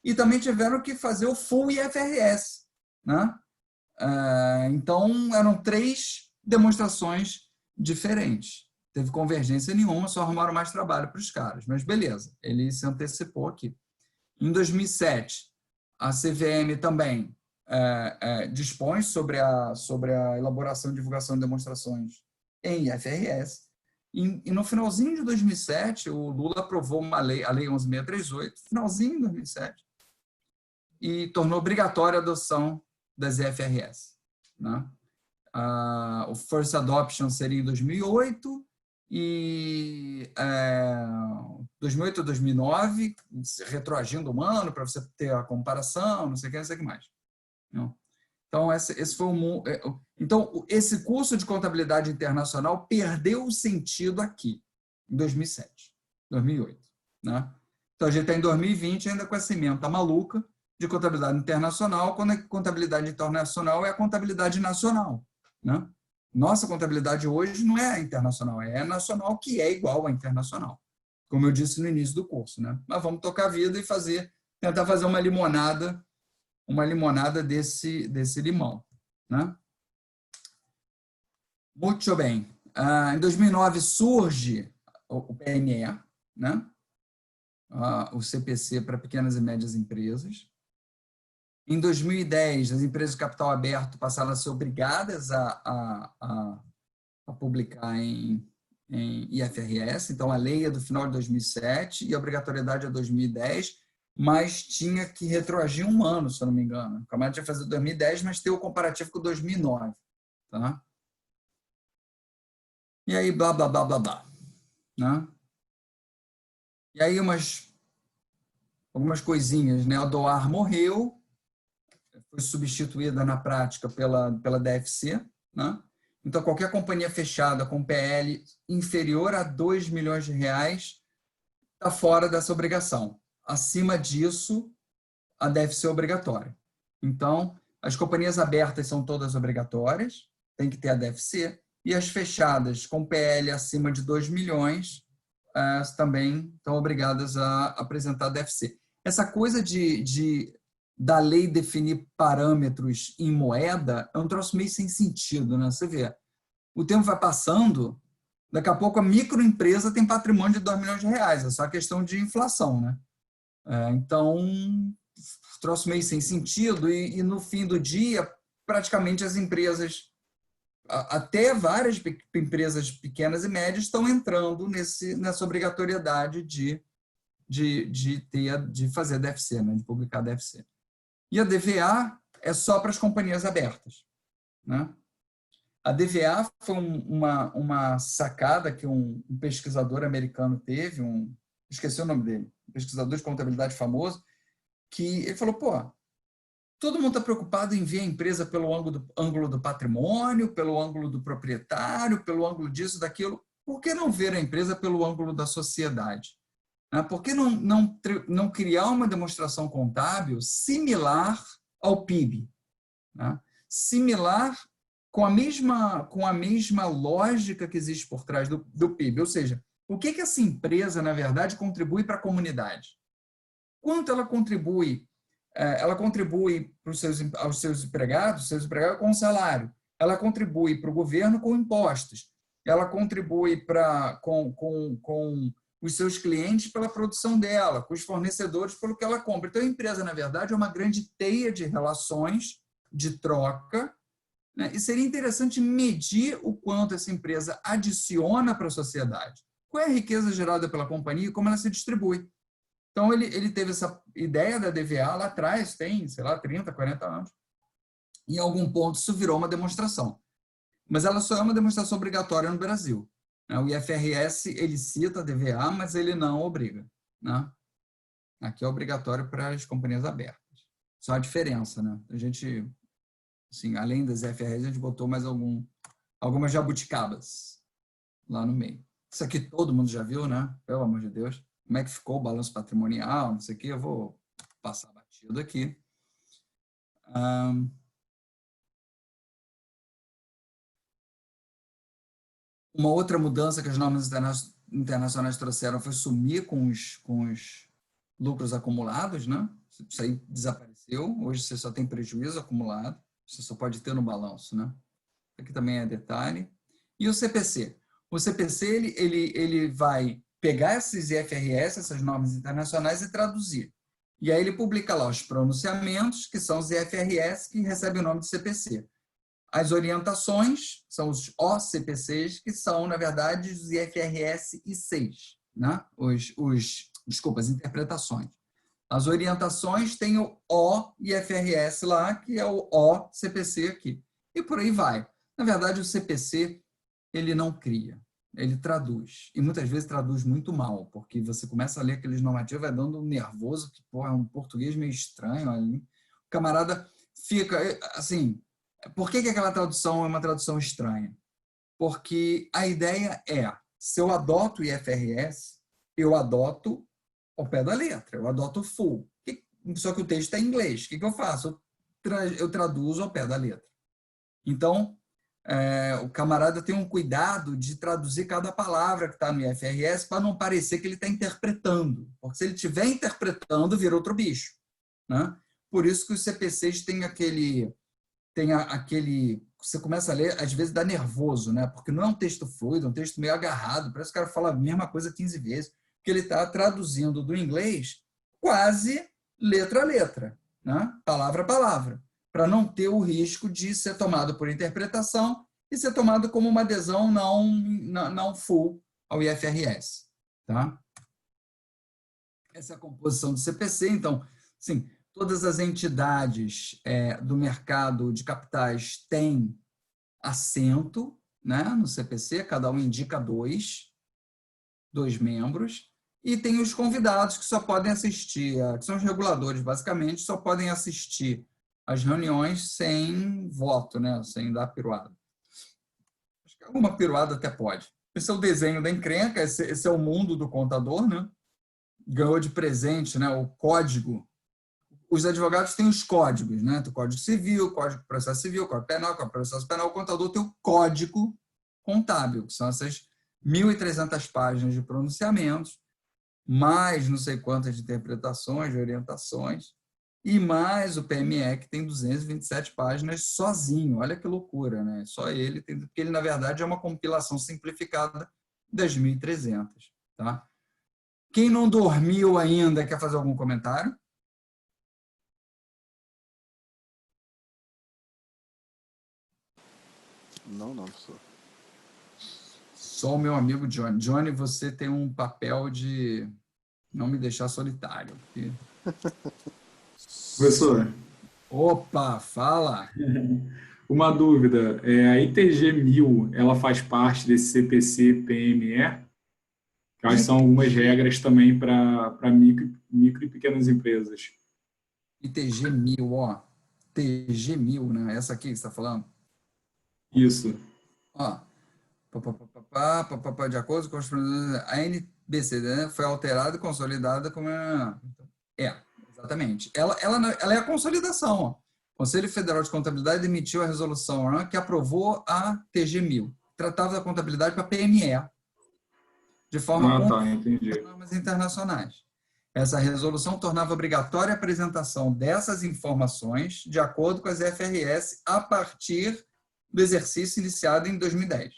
e também tiveram que fazer o full IFRS. Né? Então, eram 3 demonstrações diferentes. Teve convergência nenhuma, só arrumaram mais trabalho para os caras. Mas beleza, ele se antecipou aqui. Em 2007, a CVM também dispõe sobre a elaboração e divulgação de demonstrações em IFRS. E no finalzinho de 2007, o Lula aprovou a Lei 11.638, finalzinho de 2007, e tornou obrigatória a adoção das IFRS. Né? O First Adoption seria em 2008, e 2008 a 2009, retroagindo um ano para você ter a comparação, não sei o que mais. Não. Então, esse foi então, esse curso de contabilidade internacional perdeu o sentido aqui, em 2007, 2008. Né? Então, a gente está em 2020 ainda com essa ementa maluca de contabilidade internacional, quando a contabilidade internacional é a contabilidade nacional. Né? Nossa contabilidade hoje não é internacional, é nacional, que é igual à internacional, como eu disse no início do curso. Né? Mas vamos tocar a vida e tentar fazer uma limonada desse limão. Né? Muito bem. Em 2009 surge o PME, né? O CPC para pequenas e médias empresas. Em 2010, as empresas de capital aberto passaram a ser obrigadas a publicar em IFRS, então a lei é do final de 2007 e a obrigatoriedade é 2010, mas tinha que retroagir um ano, se eu não me engano. O Camargo tinha fazer 2010, mas tem o comparativo com 2009. Tá? E aí, blá, blá, blá, blá, blá. Né? E aí, algumas coisinhas, né? A Doar morreu, foi substituída na prática pela DFC, né? Então, qualquer companhia fechada com PL inferior a 2 milhões de reais está fora dessa obrigação. Acima disso, a DFC é obrigatória. Então, as companhias abertas são todas obrigatórias, tem que ter a DFC, e as fechadas com PL acima de 2 milhões também estão obrigadas a apresentar a DFC. Essa coisa da lei definir parâmetros em moeda é um troço meio sem sentido, né? Você vê, o tempo vai passando, daqui a pouco a microempresa tem patrimônio de 2 milhões de reais, é só questão de inflação, né? Então, troço meio sem sentido e no fim do dia, praticamente as empresas, até várias empresas pequenas e médias estão entrando nessa obrigatoriedade de fazer a DFC, né? De publicar a DFC. E a DVA é só para as companhias abertas, né? A DVA foi uma sacada que um pesquisador americano teve, esqueci o nome dele, um pesquisador de contabilidade famoso, que ele falou, todo mundo está preocupado em ver a empresa pelo ângulo do patrimônio, pelo ângulo do proprietário, pelo ângulo disso, daquilo. Por que não ver a empresa pelo ângulo da sociedade? Por que não criar uma demonstração contábil similar ao PIB? Similar com a mesma lógica que existe por trás do PIB. Ou seja, o que essa empresa, na verdade, contribui para a comunidade? Quanto ela contribui? Ela contribui aos seus empregados com salário. Ela contribui para o governo com impostos. Ela contribui com os seus clientes pela produção dela, com os fornecedores pelo que ela compra. Então, a empresa, na verdade, é uma grande teia de relações, de troca, né? E seria interessante medir o quanto essa empresa adiciona para a sociedade. Qual é a riqueza gerada pela companhia e como ela se distribui. Então, ele teve essa ideia da DVA lá atrás, tem, sei lá, 30, 40 anos. Em algum ponto, isso virou uma demonstração. Mas ela só é uma demonstração obrigatória no Brasil. O IFRS, ele cita a DVA, mas ele não obriga. Né? Aqui é obrigatório para as companhias abertas. Só a diferença, né? A gente, assim, além das IFRS, a gente botou mais algumas jabuticabas lá no meio. Isso aqui todo mundo já viu, né? Pelo amor de Deus. Como é que ficou o balanço patrimonial, não sei o quê. Eu vou passar batido aqui. Uma outra mudança que as normas internacionais trouxeram foi sumir com os lucros acumulados, né? Isso aí desapareceu. Hoje você só tem prejuízo acumulado. Você só pode ter no balanço, né? Aqui também é detalhe. E o CPC? O CPC ele vai pegar esses IFRS, essas normas internacionais, e traduzir. E aí ele publica lá os pronunciamentos, que são os IFRS, que recebem o nome de CPC. As orientações são os OCPCs, que são, na verdade, os IFRS I6, né? As interpretações. As orientações têm o OIFRS lá, que é o OCPC aqui. E por aí vai. Na verdade, o CPC, ele não cria, ele traduz. E muitas vezes traduz muito mal, porque você começa a ler aqueles normativos, vai dando um nervoso, que é um português meio estranho ali. O camarada fica, assim... Por que aquela tradução é uma tradução estranha? Porque a ideia é, se eu adoto o IFRS, eu adoto ao pé da letra, eu adoto full. Só que o texto é em inglês. O que eu faço? Eu traduzo ao pé da letra. Então, o camarada tem um cuidado de traduzir cada palavra que está no IFRS para não parecer que ele está interpretando. Porque se ele estiver interpretando, vira outro bicho. Né? Por isso que os CPCs têm aquele você começa a ler, às vezes dá nervoso, né? Porque não é um texto fluido, é um texto meio agarrado, parece que o cara fala a mesma coisa 15 vezes, porque ele está traduzindo do inglês quase letra a letra, né? Palavra a palavra, para não ter o risco de ser tomado por interpretação e ser tomado como uma adesão não full ao IFRS. Tá? Essa é a composição do CPC. Então, sim, todas as entidades do mercado de capitais têm assento, né, no CPC, cada um indica dois membros, e tem os convidados que só podem assistir, que são os reguladores, basicamente, só podem assistir às reuniões sem voto, né, sem dar piruada. Acho que alguma piruada até pode. Esse é o desenho da encrenca, esse é o mundo do contador, né? Ganhou de presente, né, o código. Os advogados têm os códigos, né? Tem o Código Civil, Código de Processo Civil, Código Penal, Código de Processo Penal. O contador tem o Código Contábil, que são essas 1.300 páginas de pronunciamentos, mais não sei quantas de interpretações, de orientações, e mais o PME, que tem 227 páginas sozinho. Olha que loucura, né? Só ele tem, porque ele, na verdade, é uma compilação simplificada das 1.300, tá? Quem não dormiu ainda, quer fazer algum comentário? Não, professor. Só o meu amigo Johnny. Johnny, você tem um papel de não me deixar solitário. Porque... Professor, Opa, fala! uma dúvida. A ITG 1000, ela faz parte desse CPC-PME? Quais são algumas regras também para micro e pequenas empresas? ITG 1000, ó. TG 1000, né? Essa aqui que você está falando? Isso. Ó, de acordo com a NBC, né, foi alterada e consolidada como exatamente. Ela é a consolidação. Ó. O Conselho Federal de Contabilidade emitiu a resolução, né, que aprovou a TG 1000. Tratava da contabilidade para PME, de forma Tá, entendi. com normas internacionais. Essa resolução tornava obrigatória a apresentação dessas informações de acordo com as FRS a partir do exercício iniciado em 2010.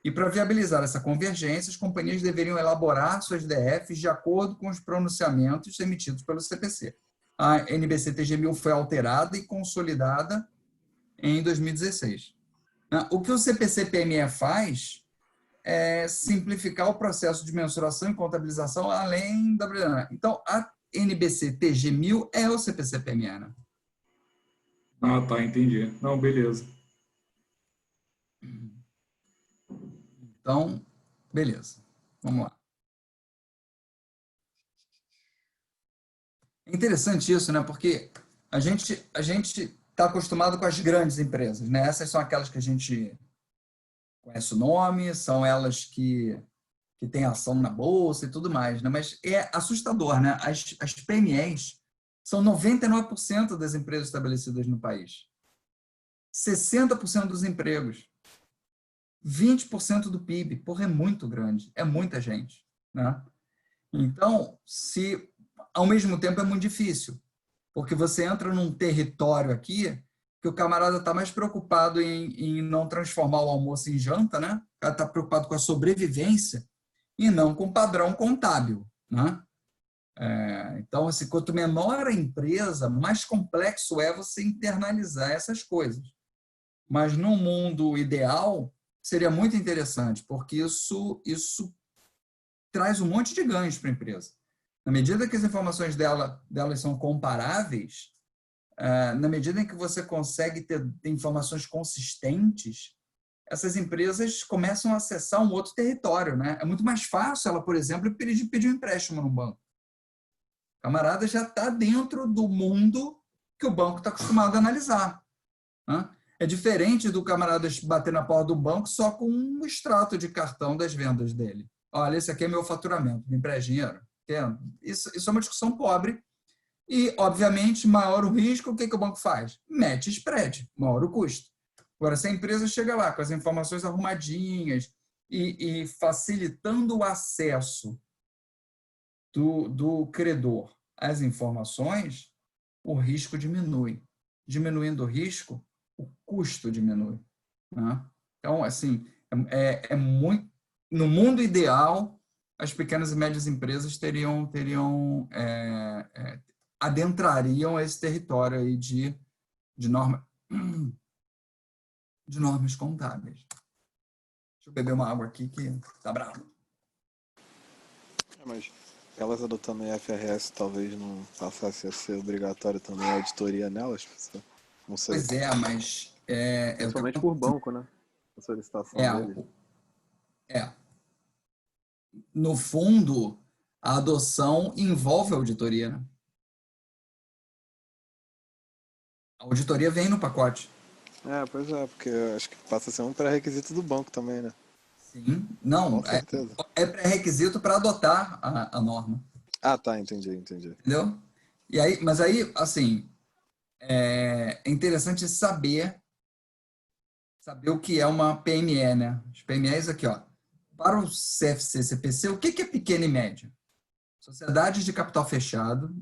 E para viabilizar essa convergência, as companhias deveriam elaborar suas DFs de acordo com os pronunciamentos emitidos pelo CPC. A NBC-TG 1000 foi alterada e consolidada em 2016. O que o CPC-PME faz é simplificar o processo de mensuração e contabilização além da WNA. Então, a NBC-TG 1000 é o CPC-PME, né? Tá, entendi. Não, beleza. Então, beleza. Vamos lá. É interessante isso, né? Porque a gente está acostumado com as grandes empresas, né? Essas são aquelas que a gente conhece o nome, são elas que têm ação na bolsa e tudo mais, né? Mas é assustador, né? As PMEs são 99% das empresas estabelecidas no país. 60% dos empregos. 20% do PIB. Porra, é muito grande. É muita gente, né? Então, ao mesmo tempo é muito difícil, porque você entra num território aqui que o camarada está mais preocupado em não transformar o almoço em janta, né? O cara está preocupado com a sobrevivência e não com o padrão contábil, né? Então, assim, quanto menor a empresa, mais complexo é você internalizar essas coisas. Mas no mundo ideal, seria muito interessante, porque isso traz um monte de ganhos para a empresa. Na medida que as informações delas são comparáveis, na medida em que você consegue ter informações consistentes, essas empresas começam a acessar um outro território, né? É muito mais fácil ela, por exemplo, pedir um empréstimo no banco. O camarada já está dentro do mundo que o banco está acostumado a analisar, né? É diferente do camarada bater na porta do banco só com um extrato de cartão das vendas dele. Olha, esse aqui é meu faturamento, me empresta dinheiro. Isso é uma discussão pobre e, obviamente, maior o risco, o que o banco faz? Mete spread, maior o custo. Agora, se a empresa chega lá com as informações arrumadinhas e facilitando o acesso do credor às informações, o risco diminui. Diminuindo o risco, o custo diminui, né? Então, assim, muito... No mundo ideal, as pequenas e médias empresas adentrariam esse território aí de, norma, de normas contábeis. Deixa eu beber uma água aqui que tá bravo. Mas elas adotando o IFRS talvez não passasse a ser obrigatório também a auditoria nelas? Não sei. Pois é, mas... Principalmente por banco, né? A solicitação deles. No fundo, a adoção envolve a auditoria, né? A auditoria vem no pacote. Pois é, porque acho que passa a ser um pré-requisito do banco também, né? Sim. Não, Com certeza. é pré-requisito para adotar a norma. Tá, entendi. Entendeu? Mas aí, assim, é interessante saber o que é uma PME, né? As PMEs aqui, ó. Para o CFC, CPC, o que é pequena e média? Sociedades de capital fechado,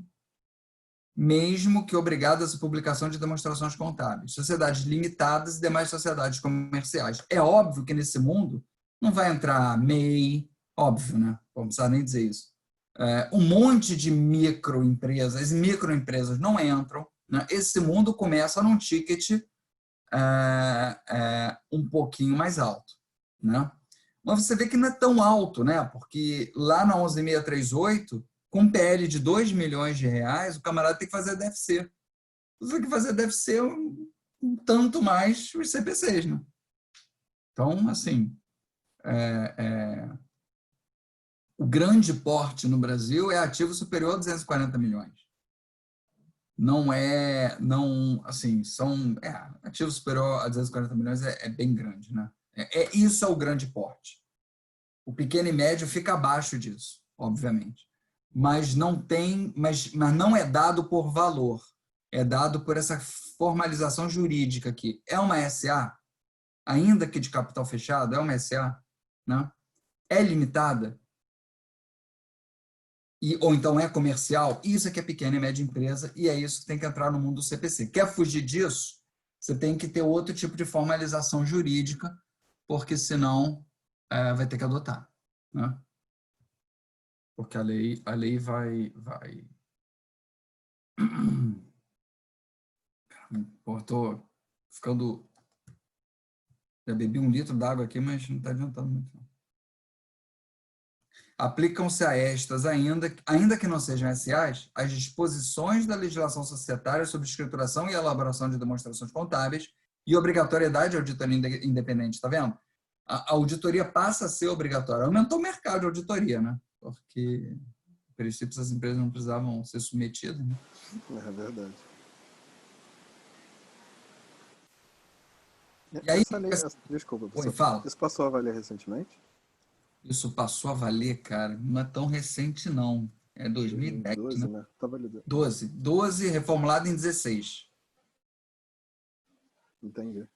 mesmo que obrigadas à publicação de demonstrações contábeis. Sociedades limitadas e demais sociedades comerciais. É óbvio que nesse mundo não vai entrar MEI, óbvio, né? Não precisa nem dizer isso. Um monte de microempresas, as microempresas não entram, né? Esse mundo começa num ticket um pouquinho mais alto, né? Mas você vê que não é tão alto, né? Porque lá na 11.638, com PL de 2 milhões de reais, o camarada tem que fazer DFC. Você tem que fazer DFC um tanto mais os CPCs, né? Então, assim, o grande porte no Brasil é ativo superior a 240 milhões. Assim, ativo superior a 240 milhões é bem grande, né? Isso é o grande porte. O pequeno e médio fica abaixo disso, obviamente. Mas não não é dado por valor. É dado por essa formalização jurídica aqui. É uma SA, ainda que de capital fechado, é uma SA, né? É limitada, ou então é comercial, isso é que é pequena e média empresa, e é isso que tem que entrar no mundo do CPC. Quer fugir disso? Você tem que ter outro tipo de formalização jurídica, porque senão vai ter que adotar, né? Porque a lei vai... Pô, tô ficando... Já bebi 1 litro d'água aqui, mas não está adiantando muito, não. Aplicam-se a estas, ainda que não sejam SAs, as disposições da legislação societária sobre escrituração e elaboração de demonstrações contábeis e obrigatoriedade de auditoria independente, está vendo? A auditoria passa a ser obrigatória. Aumentou o mercado de auditoria, né? Porque, em princípio, essas empresas não precisavam ser submetidas, né? É verdade. E aí, desculpa, oi, professor. fala. Isso passou a valer recentemente? Isso passou a valer, cara, não é tão recente, não. É 2010, 2012, né? né? Tá validando. 12, reformulado em 16. Entendi.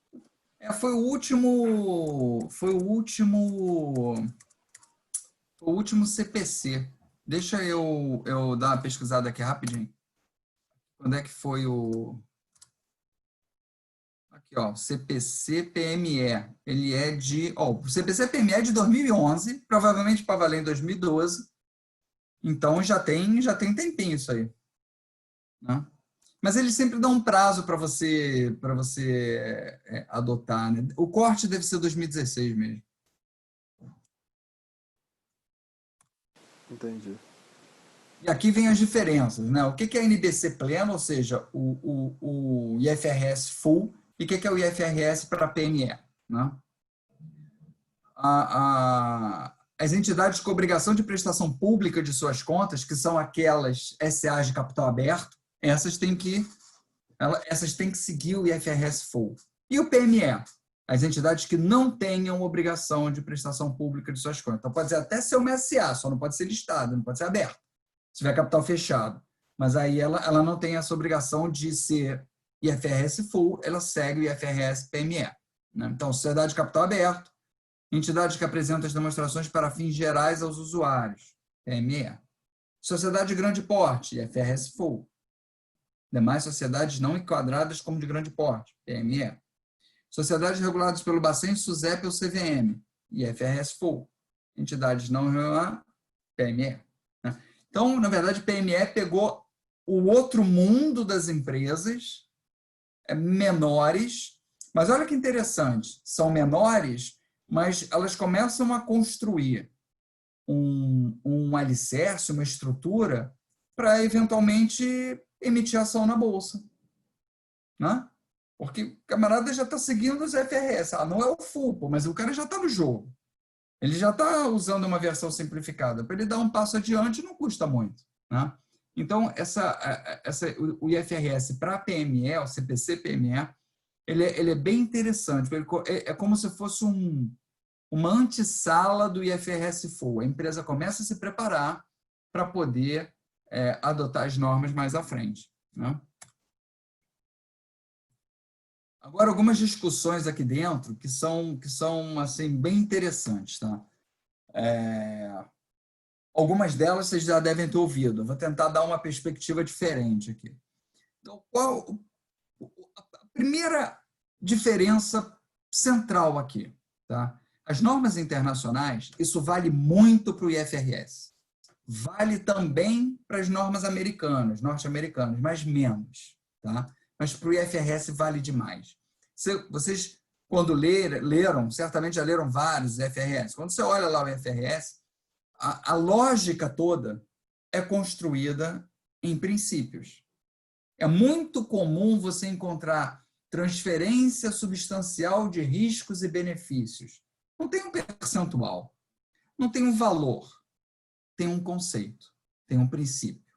Foi o último CPC. Deixa eu dar uma pesquisada aqui rapidinho. Quando é que foi o... Aqui, ó, CPC-PME. Ele é de... o CPC-PME é de 2011, provavelmente para valer em 2012. Então, já tem tempinho isso aí, né? Mas eles sempre dão um prazo para você adotar, né? O corte deve ser 2016 mesmo. Entendi. E aqui vem as diferenças, né? O que é NBC pleno, ou seja, o IFRS full, e o que é o IFRS para PME, né? As entidades com obrigação de prestação pública de suas contas, que são aquelas SAs de capital aberto, essas têm que seguir o IFRS full. E o PME? As entidades que não tenham obrigação de prestação pública de suas contas. Então, pode até ser uma SA, só não pode ser listada, não pode ser aberta, se tiver capital fechado. Mas aí ela não tem essa obrigação de ser IFRS full, ela segue o IFRS PME, né? Então, sociedade de capital aberto, entidade que apresenta as demonstrações para fins gerais aos usuários, PME. Sociedade de grande porte, IFRS full. Demais sociedades não enquadradas como de grande porte, PME. Sociedades reguladas pelo Bacen, SUSEP ou CVM, IFRS Full. Entidades não PME. Né? Então, na verdade, PME pegou o outro mundo das empresas menores, mas olha que interessante, são menores, mas elas começam a construir um alicerce, uma estrutura para eventualmente emitir ação na Bolsa. Né? Porque o camarada já está seguindo os FRS. Não é o full, mas o cara já está no jogo. Ele já está usando uma versão simplificada. Para ele dar um passo adiante, não custa muito. Né? Então, o IFRS para PME, o CPC-PME, ele é bem interessante. É como se fosse uma antessala do IFRS Full. A empresa começa a se preparar para poder adotar as normas mais à frente. Né? Agora, algumas discussões aqui dentro que são assim, bem interessantes. Tá? Algumas delas vocês já devem ter ouvido. Eu vou tentar dar uma perspectiva diferente aqui. Então, qual a primeira diferença central aqui? Tá? As normas internacionais, isso vale muito para o IFRS. Vale também para as normas americanas, norte-americanas, mas menos. Tá? Mas para o IFRS vale demais. Vocês, quando leram, certamente já leram vários IFRS. Quando você olha lá o IFRS, a lógica toda é construída em princípios. É muito comum você encontrar transferência substancial de riscos e benefícios. Não tem um percentual, não tem um valor, tem um conceito, tem um princípio.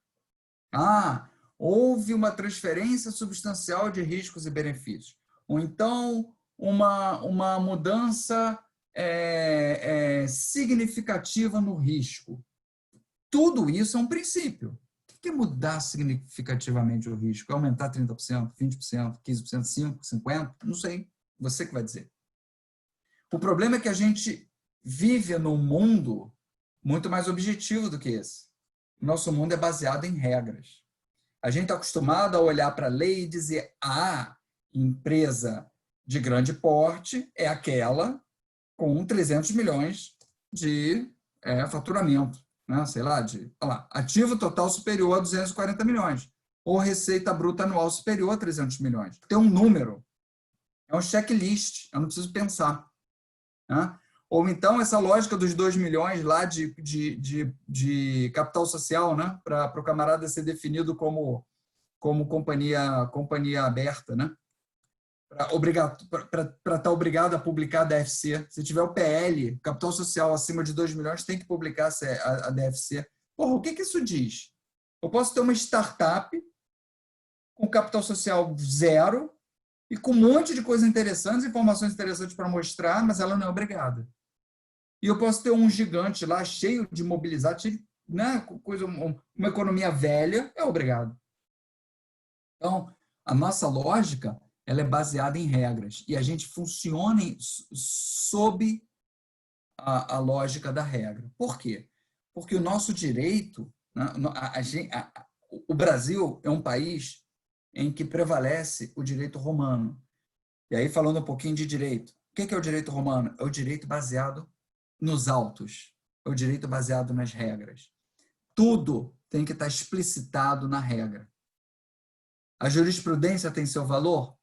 Houve uma transferência substancial de riscos e benefícios. Ou então, uma mudança significativa no risco. Tudo isso é um princípio. O que é mudar significativamente o risco? É aumentar 30%, 20%, 15%, 5%, 50%? Não sei. Você que vai dizer. O problema é que a gente vive num mundo muito mais objetivo do que esse. Nosso mundo é baseado em regras. A gente está acostumado a olhar para a lei e dizer: empresa de grande porte é aquela com 300 milhões de faturamento. Né? Sei lá, ativo total superior a 240 milhões. Ou receita bruta anual superior a 300 milhões. Tem um número. É um checklist. Eu não preciso pensar. Né? Ou então essa lógica dos 2 milhões lá de capital social, né? Para o camarada ser definido como companhia aberta, né? Para estar obrigado a publicar a DFC. Se tiver o PL, capital social acima de 2 milhões, tem que publicar a DFC. O que isso diz? Eu posso ter uma startup com capital social zero e com um monte de coisas interessantes, informações interessantes para mostrar, mas ela não é obrigada. E eu posso ter um gigante lá, cheio de mobilizado, né, uma economia velha, é obrigado. Então, a nossa lógica ela é baseada em regras. E a gente funciona sob a lógica da regra. Por quê? Porque o nosso direito, né, o Brasil é um país em que prevalece o direito romano. E aí, falando um pouquinho de direito. O que é o direito romano? É o direito baseado nos autos. É o direito baseado nas regras. Tudo tem que estar explicitado na regra. A jurisprudência tem seu valor?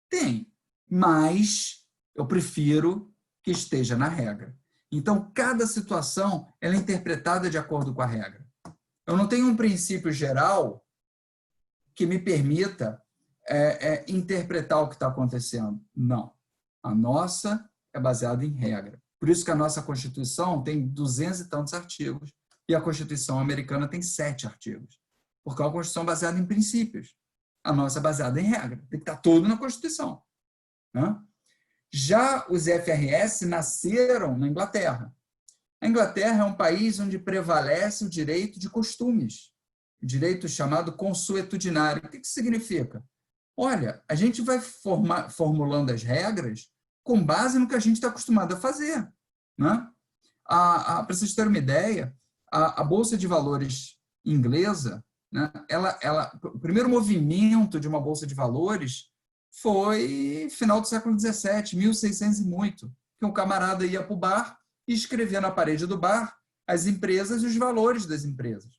Tem, mas eu prefiro que esteja na regra. Então, cada situação ela é interpretada de acordo com a regra. Eu não tenho um princípio geral que me permita interpretar o que está acontecendo. Não. A nossa é baseada em regra. Por isso que a nossa Constituição tem 200 e tantos artigos e a Constituição americana tem 7 artigos. Porque é uma Constituição baseada em princípios. A nossa é baseada em regra. Tem que estar tudo na Constituição. Né? Já os FRS nasceram na Inglaterra. A Inglaterra é um país onde prevalece o direito de costumes, o direito chamado consuetudinário. O que isso significa? Olha, a gente vai formulando as regras com base no que a gente está acostumado a fazer. Né? Para vocês terem uma ideia, a Bolsa de Valores inglesa, né, o primeiro movimento de uma Bolsa de Valores foi final do século XVII, 1600 e muito, que um camarada ia para o bar e escrevia na parede do bar as empresas e os valores das empresas.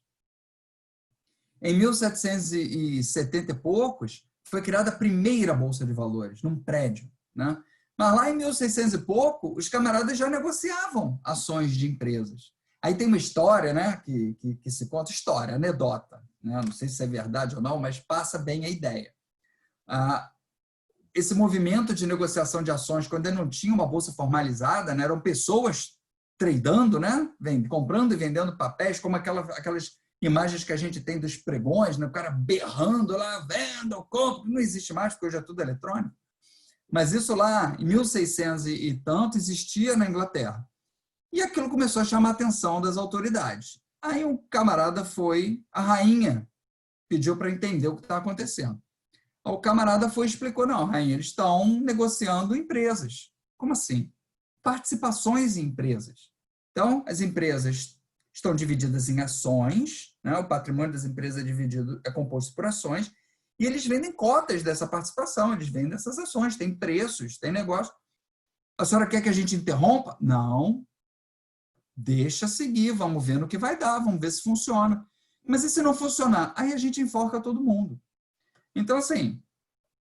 Em 1770 e poucos, foi criada a primeira Bolsa de Valores, num prédio, né? Mas lá em 1600 e pouco, os camaradas já negociavam ações de empresas. Aí tem uma história, né, que se conta, história, anedota, né? Não sei se é verdade ou não, mas passa bem a ideia. Esse movimento de negociação de ações, quando ainda não tinha uma bolsa formalizada, né, eram pessoas tradando, né, comprando e vendendo papéis, como aquelas imagens que a gente tem dos pregões, né, o cara berrando lá, venda, compro, não existe mais, porque hoje é tudo eletrônico. Mas isso lá, em 1600 e tanto, existia na Inglaterra. E aquilo começou a chamar a atenção das autoridades. Aí um camarada a rainha pediu para entender o que está acontecendo. O camarada foi e explicou, não, rainha, eles estão negociando empresas. Como assim? Participações em empresas. Então, as empresas estão divididas em ações, né? O patrimônio das empresas é composto por ações, e eles vendem cotas dessa participação, eles vendem essas ações, tem preços, tem negócio. A senhora quer que a gente interrompa? Não. Deixa seguir, vamos ver no que vai dar, vamos ver se funciona. Mas e se não funcionar? Aí a gente enforca todo mundo. Então, assim,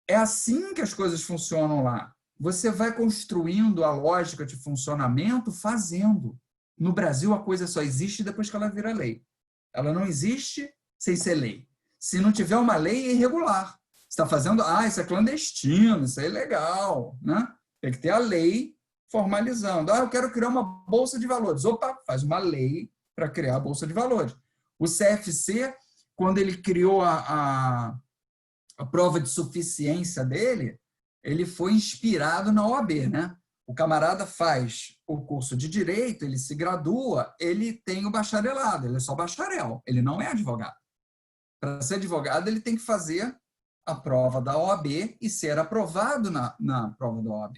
é assim que as coisas funcionam lá. Você vai construindo a lógica de funcionamento fazendo. No Brasil, a coisa só existe depois que ela vira lei. Ela não existe sem ser lei. Se não tiver uma lei, é irregular. Você está fazendo, isso é clandestino, isso é ilegal, né? Tem que ter a lei formalizando. Eu quero criar uma bolsa de valores. Opa, faz uma lei para criar a bolsa de valores. O CFC, quando ele criou a prova de suficiência dele, ele foi inspirado na OAB, né? O camarada faz o curso de Direito, ele se gradua, ele tem o bacharelado, ele é só bacharel, ele não é advogado. Para ser advogado, ele tem que fazer a prova da OAB e ser aprovado na prova da OAB.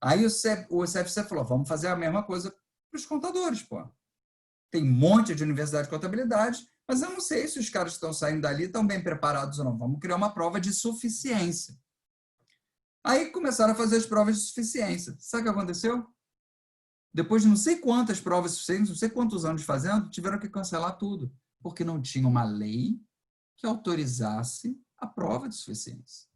Aí o CFC falou, vamos fazer a mesma coisa para os contadores, pô. Tem um monte de universidade de contabilidade, mas eu não sei se os caras que estão saindo dali estão bem preparados ou não. Vamos criar uma prova de suficiência. Aí começaram a fazer as provas de suficiência. Sabe o que aconteceu? Depois de não sei quantas provas de suficiência, não sei quantos anos fazendo, tiveram que cancelar tudo, porque não tinha uma lei que autorizasse a prova de suficiência.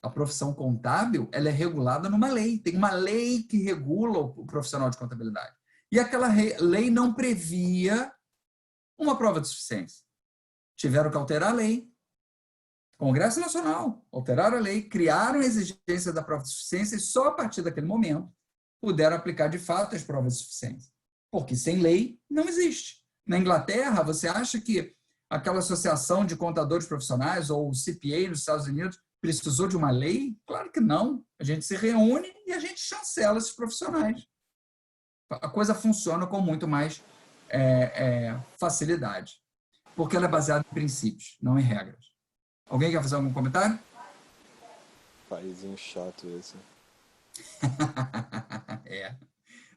A profissão contábil, ela é regulada numa lei. Tem uma lei que regula o profissional de contabilidade. E aquela lei não previa uma prova de suficiência. Tiveram que alterar a lei. Congresso Nacional, alteraram a lei, criaram a exigência da prova de suficiência e só a partir daquele momento puderam aplicar de fato as provas de suficiência. Porque sem lei não existe. Na Inglaterra, você acha que aquela associação de contadores profissionais ou o CPA nos Estados Unidos precisou de uma lei? Claro que não. A gente se reúne e a gente chancela esses profissionais. A coisa funciona com muito mais facilidade, porque ela é baseada em princípios, não em regras. Alguém quer fazer algum comentário? Paizinho chato esse.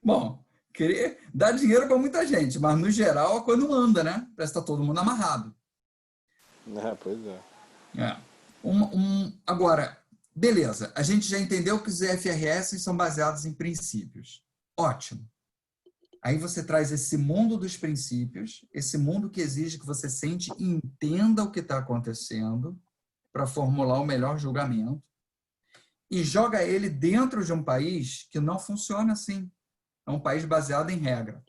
Bom, querer dar dinheiro para muita gente, mas no geral a coisa não anda, né? Parece que está todo mundo amarrado. Pois é. Agora, beleza, a gente já entendeu que os IFRS são baseados em princípios. Ótimo. Aí você traz esse mundo dos princípios, esse mundo que exige que você sente e entenda o que está acontecendo para formular o melhor julgamento e joga ele dentro de um país que não funciona assim. É um país baseado em regra.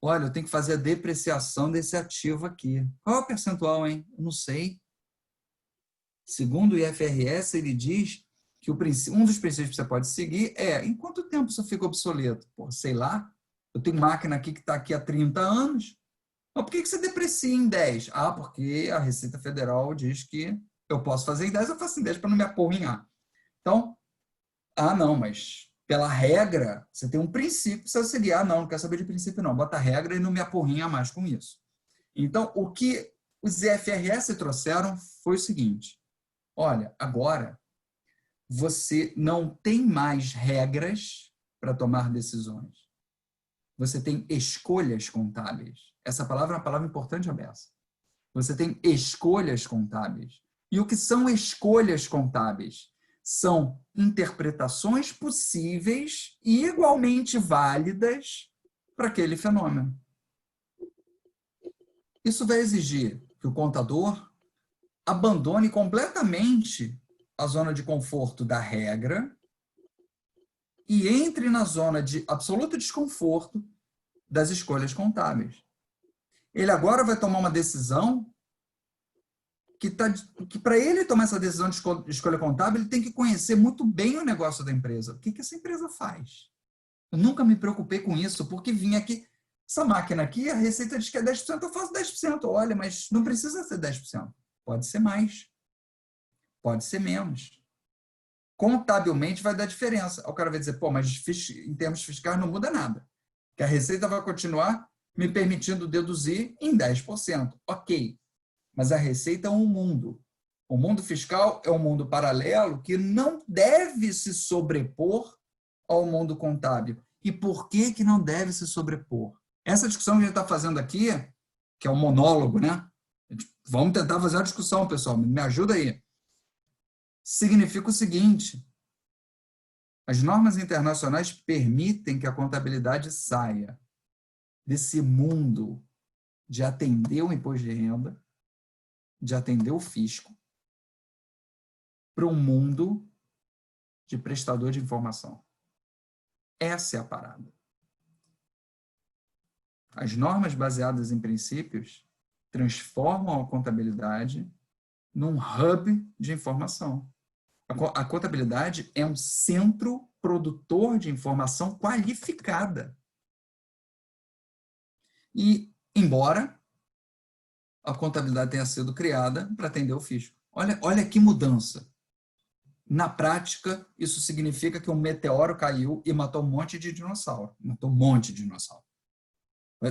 Olha, eu tenho que fazer a depreciação desse ativo aqui. Qual é o percentual, hein? Eu não sei. Segundo o IFRS, ele diz que um dos princípios que você pode seguir é em quanto tempo isso fica obsoleto? Pô, sei lá. Eu tenho máquina aqui que está aqui há 30 anos. Mas por que você deprecia em 10? Porque a Receita Federal diz que eu posso fazer em 10, eu faço em 10 para não me aporrinhar. Então, não, mas pela regra, você tem um princípio que você seguir. Não quero saber de princípio não. Bota a regra e não me aporrinha mais com isso. Então, o que os IFRS trouxeram foi o seguinte. Olha, agora você não tem mais regras para tomar decisões. Você tem escolhas contábeis. Essa palavra é uma palavra importante, Abessa. Você tem escolhas contábeis. E o que são escolhas contábeis? são interpretações possíveis e igualmente válidas para aquele fenômeno. Isso vai exigir que o contador abandone completamente a zona de conforto da regra e entre na zona de absoluto desconforto das escolhas contábeis. Ele agora vai tomar uma decisão que para ele tomar essa decisão de escolha contábil, ele tem que conhecer muito bem o negócio da empresa. O que essa empresa faz? Eu nunca me preocupei com isso, porque vinha aqui, essa máquina aqui, a receita diz que é 10%, eu faço 10%. Olha, mas não precisa ser 10%. Pode ser mais. Pode ser menos. Contabilmente vai dar diferença. O cara vai dizer, pô, mas em termos fiscais não muda nada. Que a receita vai continuar me permitindo deduzir em 10%. Ok. Mas a receita é um mundo. O mundo fiscal é um mundo paralelo que não deve se sobrepor ao mundo contábil. E por que não deve se sobrepor? Essa discussão que a gente está fazendo aqui, que é um monólogo, né? Vamos tentar fazer uma discussão, pessoal. Me ajuda aí. Significa o seguinte: as normas internacionais permitem que a contabilidade saia desse mundo de atender o imposto de renda, de atender o fisco, para um mundo de prestador de informação. Essa é a parada. As normas baseadas em princípios transformam a contabilidade num hub de informação. A contabilidade é um centro produtor de informação qualificada. E, embora a contabilidade tenha sido criada para atender o fisco. Olha que mudança. Na prática, isso significa que um meteoro caiu e matou um monte de dinossauro. Matou um monte de dinossauro.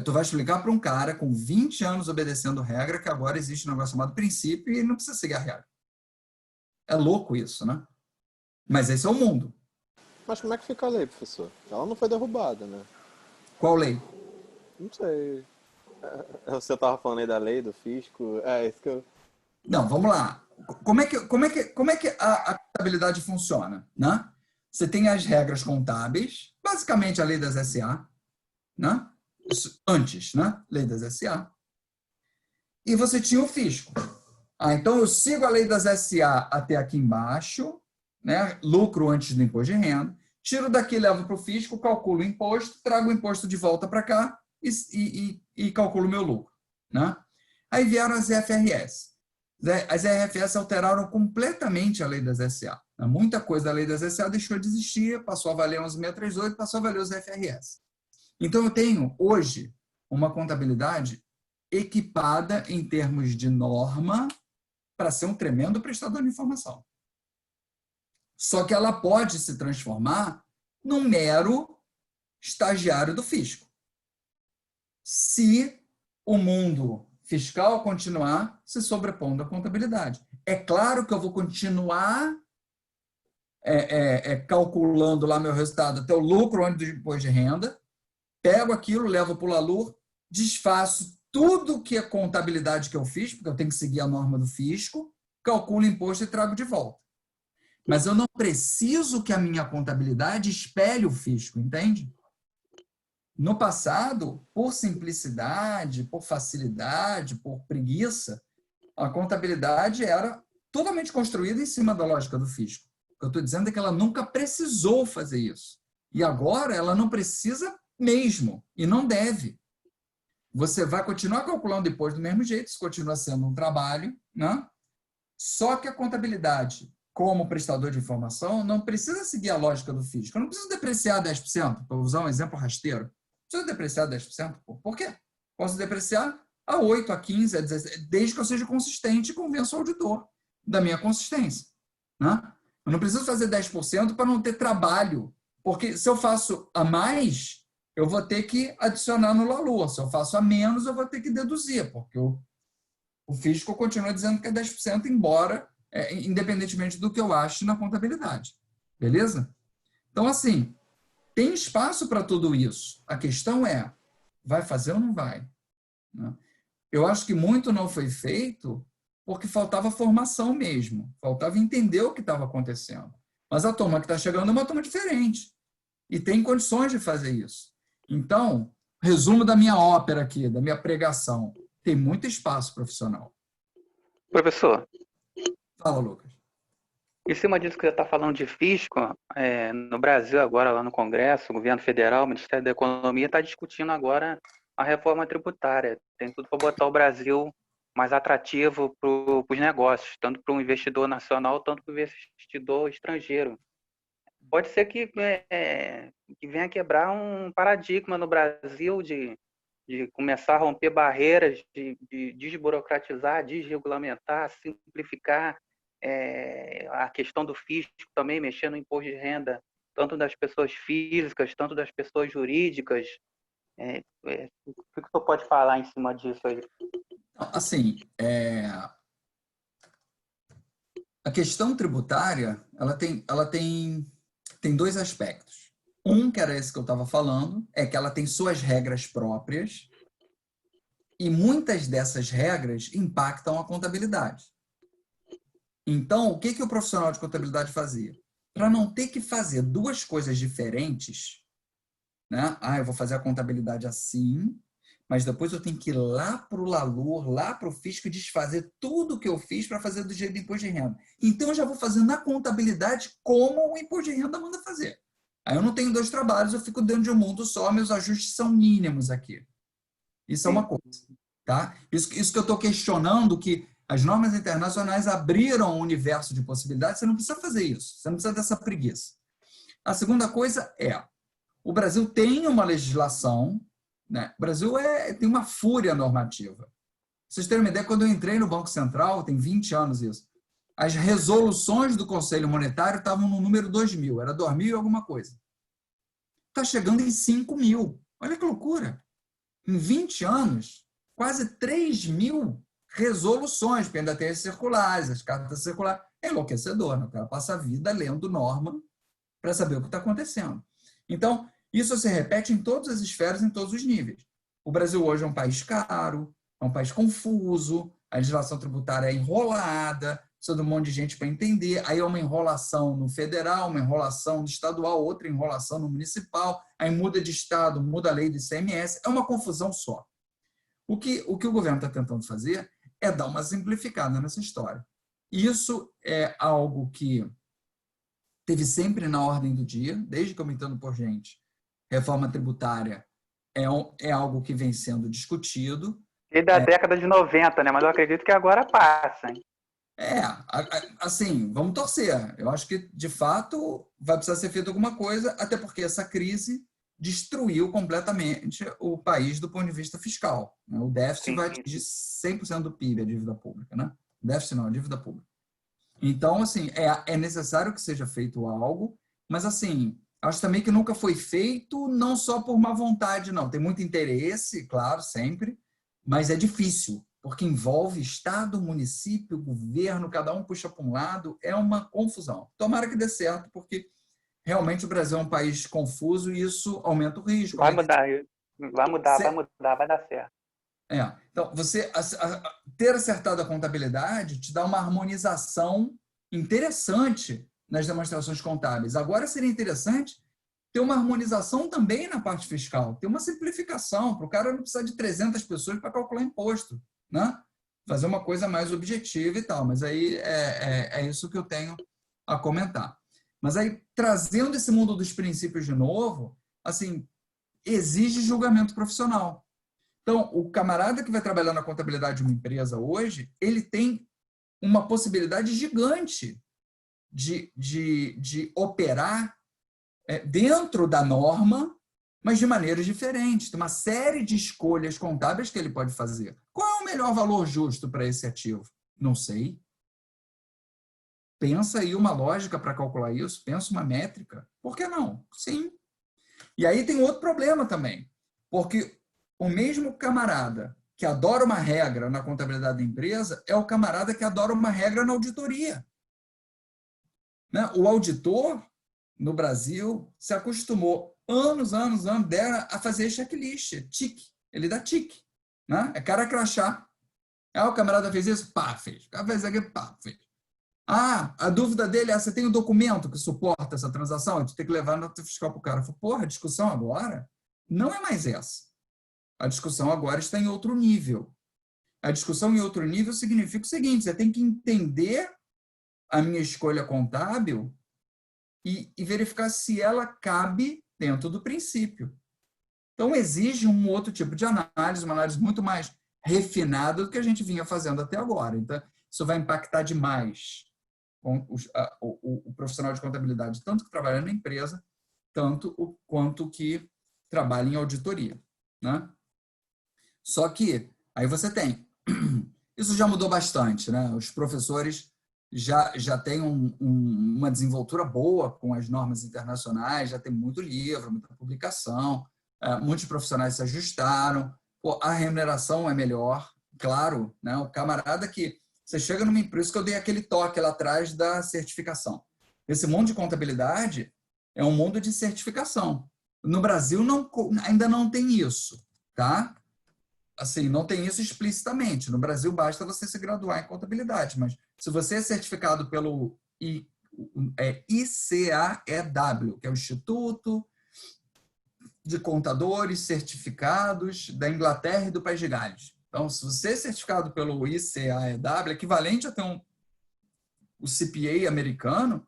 Tu vai explicar para um cara com 20 anos obedecendo regra que agora existe um negócio chamado princípio e ele não precisa seguir a regra. É louco isso, né? Mas esse é o mundo. Mas como é que fica a lei, professor? Ela não foi derrubada, né? Qual lei? Não sei. Você estava falando aí da lei, do fisco. É isso que eu... Não, vamos lá. Como é que a contabilidade funciona, né? Você tem as regras contábeis, basicamente a lei das SA, né? Antes, né? Lei das SA. E você tinha o fisco. Então eu sigo a lei das SA até aqui embaixo, né? Lucro antes do imposto de renda, tiro daqui, levo para o fisco, calculo o imposto, trago o imposto de volta para cá e calculo o meu lucro, né? Aí vieram as IFRS. As IFRS alteraram completamente a lei das SA. Muita coisa da lei das SA deixou de existir, passou a valer 11.638, passou a valer os IFRS. Então, eu tenho, hoje, uma contabilidade equipada em termos de norma para ser um tremendo prestador de informação. Só que ela pode se transformar num mero estagiário do fisco. Se o mundo fiscal continuar se sobrepondo à contabilidade. É claro que eu vou continuar calculando lá meu resultado até o lucro antes do imposto de renda, pego aquilo, levo para o LALUR, desfaço tudo que é contabilidade que eu fiz, porque eu tenho que seguir a norma do fisco, calculo o imposto e trago de volta. Mas eu não preciso que a minha contabilidade espelhe o fisco, entende? No passado, por simplicidade, por facilidade, por preguiça, a contabilidade era totalmente construída em cima da lógica do fisco. O que eu estou dizendo é que ela nunca precisou fazer isso. E agora ela não precisa mesmo, e não deve. Você vai continuar calculando depois do mesmo jeito, isso continua sendo um trabalho, né? Só que a contabilidade, como prestador de informação, não precisa seguir a lógica do fisco. Eu não preciso depreciar 10%, para usar um exemplo rasteiro. Preciso depreciar 10%? Por quê? Posso depreciar a 8%, a 15%, a 16%, desde que eu seja consistente e convença o auditor da minha consistência, né? Eu não preciso fazer 10% para não ter trabalho, porque se eu faço a mais, eu vou ter que adicionar no LALUR. Se eu faço a menos, eu vou ter que deduzir, porque o fisco continua dizendo que é 10%, embora, independentemente do que eu ache na contabilidade. Beleza? Então, assim, tem espaço para tudo isso. A questão é, vai fazer ou não vai? Eu acho que muito não foi feito porque faltava formação mesmo, faltava entender o que estava acontecendo. Mas a turma que está chegando é uma turma diferente e tem condições de fazer isso. Então, resumo da minha ópera aqui, da minha pregação, tem muito espaço profissional. Professor, Fala, Lucas. em cima disso que você está falando de fisco, no Brasil agora, lá no Congresso, o governo federal, o Ministério da Economia está discutindo agora a reforma tributária. Tem tudo para botar o Brasil mais atrativo para os negócios, tanto para o investidor nacional, tanto para o investidor estrangeiro. Pode ser que venha quebrar um paradigma no Brasil de começar a romper barreiras, de desburocratizar, desregulamentar, simplificar a questão do fisco também, mexer no imposto de renda, tanto das pessoas físicas, tanto das pessoas jurídicas. O que o senhor pode falar em cima disso aí? Assim, a questão tributária, ela tem dois aspectos. Um, que era esse que eu estava falando, é que ela tem suas regras próprias e muitas dessas regras impactam a contabilidade. Então, o que o profissional de contabilidade fazia? Para não ter que fazer duas coisas diferentes, né? Eu vou fazer a contabilidade assim, mas depois eu tenho que ir lá para o LALUR, lá para o fisco, desfazer tudo que eu fiz para fazer do jeito do imposto de renda. Então, eu já vou fazer na contabilidade como o imposto de renda manda fazer. Aí eu não tenho dois trabalhos, eu fico dentro de um mundo só, meus ajustes são mínimos aqui. Isso é uma coisa. Tá? Isso que eu estou questionando, que as normas internacionais abriram um universo de possibilidades, você não precisa fazer isso, você não precisa dessa preguiça. A segunda coisa o Brasil tem uma legislação, né? O Brasil tem uma fúria normativa. Pra vocês terem uma ideia, quando eu entrei no Banco Central, tem 20 anos isso, as resoluções do Conselho Monetário estavam no número 2.000, era 2.000 e alguma coisa. Está chegando em 5.000. Olha que loucura. Em 20 anos, quase 3.000 resoluções, porque ainda tem as circulares, as cartas circulares. É enlouquecedor, né? O cara passa a vida lendo norma para saber o que está acontecendo. Então, isso se repete em todas as esferas, em todos os níveis. O Brasil hoje é um país caro, é um país confuso, a legislação tributária é enrolada, precisa de um monte de gente para entender, aí é uma enrolação no federal, uma enrolação no estadual, outra enrolação no municipal, aí muda de estado, muda a lei do ICMS, é uma confusão só. O que o governo está tentando fazer é dar uma simplificada nessa história. Isso é algo que teve sempre na ordem do dia, desde que eu me entendo por gente. Reforma tributária é algo que vem sendo discutido. Desde a década de 90, né? Mas eu acredito que agora passa, hein? Assim, vamos torcer. Eu acho que, de fato, vai precisar ser feita alguma coisa, até porque essa crise destruiu completamente o país do ponto de vista fiscal. O déficit vai atingir 100% do PIB, a dívida pública, né? Déficit não, a dívida pública. Então, assim, é necessário que seja feito algo, mas, assim, acho também que nunca foi feito, não só por má vontade, não. Tem muito interesse, claro, sempre, mas é difícil, porque envolve Estado, município, governo, cada um puxa para um lado, é uma confusão. Tomara que dê certo, porque realmente o Brasil é um país confuso e isso aumenta o risco. Vai mudar, vai dar certo. Então, você ter acertado a contabilidade te dá uma harmonização interessante nas demonstrações contábeis. Agora seria interessante ter uma harmonização também na parte fiscal, ter uma simplificação, para o cara não precisar de 300 pessoas para calcular imposto, né? Fazer uma coisa mais objetiva e tal, mas aí é isso que eu tenho a comentar. Mas aí, trazendo esse mundo dos princípios de novo, assim, exige julgamento profissional. Então, o camarada que vai trabalhar na contabilidade de uma empresa hoje, ele tem uma possibilidade gigante de operar dentro da norma, mas de maneiras diferentes. Tem uma série de escolhas contábeis que ele pode fazer. Qual é o melhor valor justo para esse ativo? Não sei. Pensa aí uma lógica para calcular isso, pensa uma métrica. Por que não? Sim. E aí tem outro problema também, porque o mesmo camarada que adora uma regra na contabilidade da empresa é o camarada que adora uma regra na auditoria. Né? O auditor, no Brasil, se acostumou anos a fazer checklist, tique. Ele dá tique. Né? É cara crachá. O camarada fez isso, pá, fez. O cara fez aquilo, pá, fez. A dúvida dele é, você tem o documento que suporta essa transação? Tu tem que levar a nota fiscal para o cara. Eu falo, porra, a discussão agora não é mais essa. A discussão agora está em outro nível. A discussão em outro nível significa o seguinte, você tem que entender a minha escolha contábil e verificar se ela cabe dentro do princípio. Então, exige um outro tipo de análise, uma análise muito mais refinada do que a gente vinha fazendo até agora. Então, isso vai impactar demais o profissional de contabilidade, tanto que trabalha na empresa, quanto que trabalha em auditoria, né? Só que, aí você tem, isso já mudou bastante, né? Os professores já têm uma desenvoltura boa com as normas internacionais, já tem muito livro, muita publicação, muitos profissionais se ajustaram, a remuneração é melhor, claro, né? O camarada que você chega numa empresa, que eu dei aquele toque lá atrás da certificação. Esse mundo de contabilidade é um mundo de certificação. No Brasil ainda não tem isso, tá? Assim, não tem isso explicitamente. No Brasil basta você se graduar em contabilidade, mas se você é certificado pelo ICAEW, que é o Instituto de Contadores Certificados da Inglaterra e do País de Gales. Então, se você é certificado pelo ICAEW, equivalente a ter o CPA americano,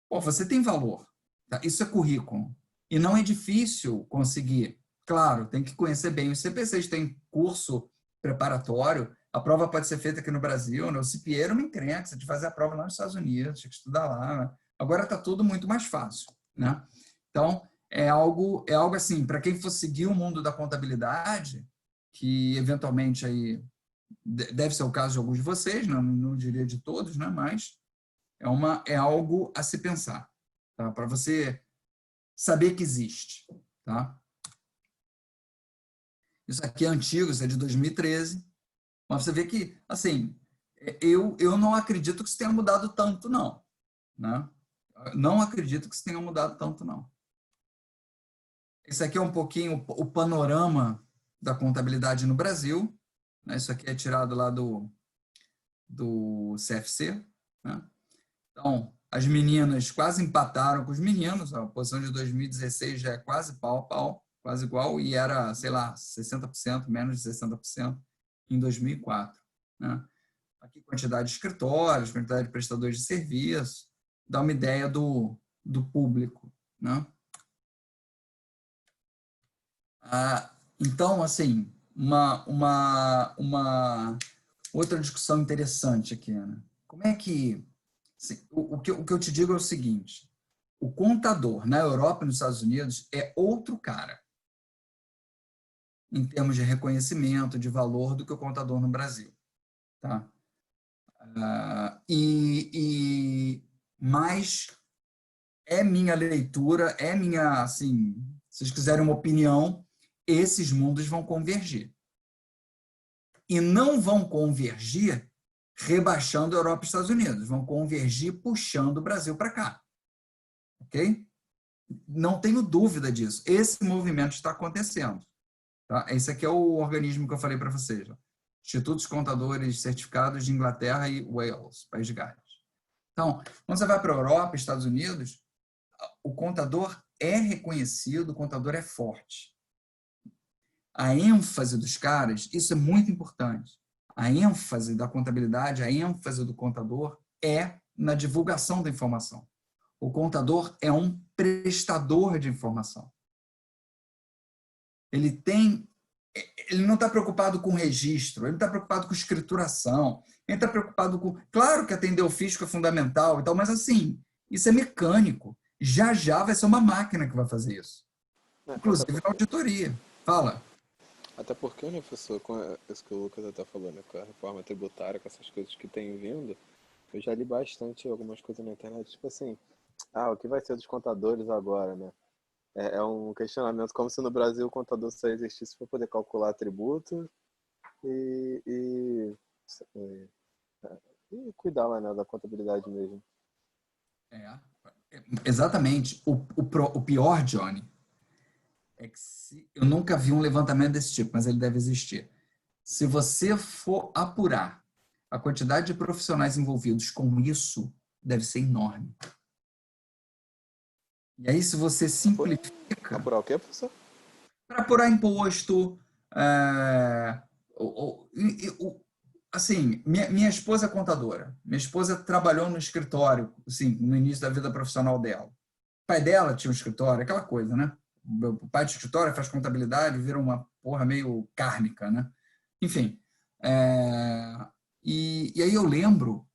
você tem valor. Tá? Isso é currículo. E não é difícil conseguir. Claro, tem que conhecer bem os CPCs, tem curso preparatório, a prova pode ser feita aqui no Brasil, né? O CPA era uma encrenca, você tinha que fazer a prova lá nos Estados Unidos, tinha que estudar lá. Né? Agora está tudo muito mais fácil. Né? Então, é algo assim, para quem for seguir o mundo da contabilidade, que eventualmente aí deve ser o caso de alguns de vocês, não diria de todos, né? Mas é algo a se pensar, tá? Para você saber que existe. Tá? Isso aqui é antigo, isso é de 2013, mas você vê que, assim, eu não acredito que isso tenha mudado tanto, não. Né? Não acredito que isso tenha mudado tanto, não. Esse aqui é um pouquinho o panorama da contabilidade no Brasil. Né? Isso aqui é tirado lá do CFC. Né? Então, as meninas quase empataram com os meninos. A posição de 2016 já é quase pau a pau, quase igual, e era, sei lá, 60%, menos de 60% em 2004. Né? Aqui, quantidade de escritórios, quantidade de prestadores de serviço, dá uma ideia do público. Né? Então, assim, uma outra discussão interessante aqui, né? Como é que... Assim, o que eu te digo é o seguinte, o contador na Europa e nos Estados Unidos é outro cara, em termos de reconhecimento, de valor, do que o contador no Brasil. Tá? Mas é minha leitura, é minha, assim, se vocês quiserem uma opinião, esses mundos vão convergir. E não vão convergir rebaixando a Europa e Estados Unidos, vão convergir puxando o Brasil para cá. Ok? Não tenho dúvida disso. Esse movimento está acontecendo. Tá? Esse aqui é o organismo que eu falei para vocês. Ó. Institutos Contadores Certificados de Inglaterra e Wales, País de Gales. Então, quando você vai para a Europa e Estados Unidos, o contador é reconhecido, o contador é forte. A ênfase dos caras, isso é muito importante. A ênfase da contabilidade, a ênfase do contador é na divulgação da informação. O contador é um prestador de informação. Ele não está preocupado com registro, ele não está preocupado com escrituração, ele está preocupado com... Claro que atender o fisco é fundamental e tal, mas assim, isso é mecânico. Já vai ser uma máquina que vai fazer isso. Inclusive na auditoria. Fala. Até porque, né, professor, com isso que o Lucas está falando, com a reforma tributária, com essas coisas que têm vindo, eu já li bastante algumas coisas na internet, tipo assim, o que vai ser dos contadores agora, né? É um questionamento como se no Brasil o contador só existisse para poder calcular tributo e cuidar lá, né, da contabilidade mesmo. Exatamente. O pior, Johnny, é que eu nunca vi um levantamento desse tipo, mas ele deve existir. Se você for apurar a quantidade de profissionais envolvidos com isso, deve ser enorme. E aí, se você simplifica... Apurar o quê, professor? Para apurar imposto, assim, minha esposa é contadora. Minha esposa trabalhou no escritório, assim, no início da vida profissional dela. O pai dela tinha um escritório, aquela coisa, né? O pai de escritório faz contabilidade, vira uma porra meio kármica, né? Enfim. E aí eu lembro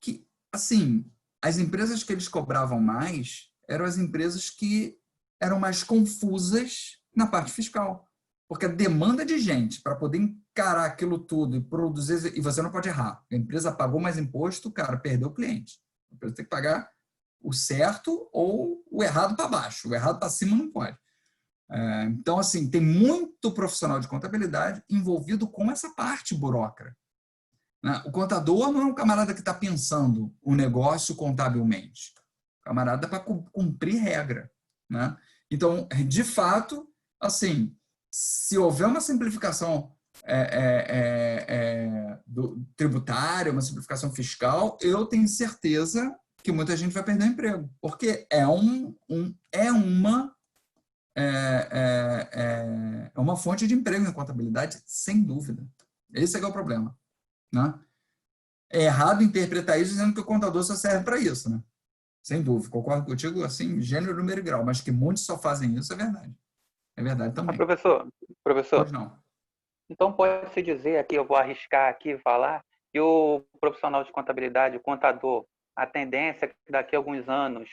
que, assim, as empresas que eles cobravam mais eram as empresas que eram mais confusas na parte fiscal. Porque a demanda de gente para poder encarar aquilo tudo e produzir... E você não pode errar. A empresa pagou mais imposto, o cara perdeu o cliente. A empresa tem que pagar o certo ou o errado para baixo. O errado para cima não pode. Então, assim, tem muito profissional de contabilidade envolvido com essa parte burocrata. O contador não é um camarada que está pensando o negócio contabilmente. O camarada é para cumprir regra, né? Então, de fato, assim, se houver uma simplificação tributária, uma simplificação fiscal, eu tenho certeza que muita gente vai perder o emprego, porque é uma fonte de emprego na contabilidade, sem dúvida. Esse é que é o problema, né? É errado interpretar isso dizendo que o contador só serve para isso, né? Sem dúvida, concordo contigo, assim, gênero, número e grau, mas que muitos só fazem isso é verdade. É verdade também. Professor, Pois não. então pode-se dizer aqui, eu vou arriscar aqui e falar, que o profissional de contabilidade, o contador, a tendência é que daqui a alguns anos,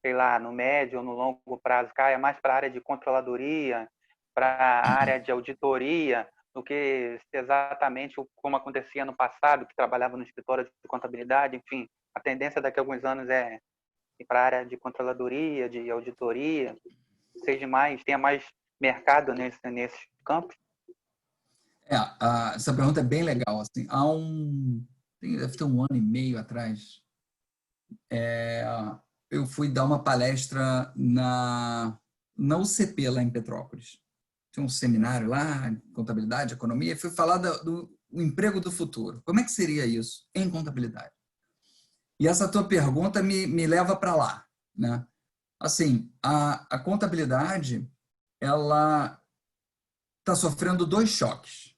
sei lá, no médio ou no longo prazo, caia mais para a área de controladoria, para a área de auditoria, do que exatamente como acontecia no passado, que trabalhava no escritório de contabilidade, enfim, a tendência daqui a alguns anos é ir para a área de controladoria, de auditoria, tenha mais mercado nesses campos? Essa pergunta é bem legal. Assim, deve ter 1 ano e meio atrás, eu fui dar uma palestra na UCP, lá em Petrópolis. Tinha um seminário lá, contabilidade, economia, e fui falar do emprego do futuro. Como é que seria isso em contabilidade? E essa tua pergunta me leva para lá, né? Assim, a contabilidade, ela está sofrendo 2 choques.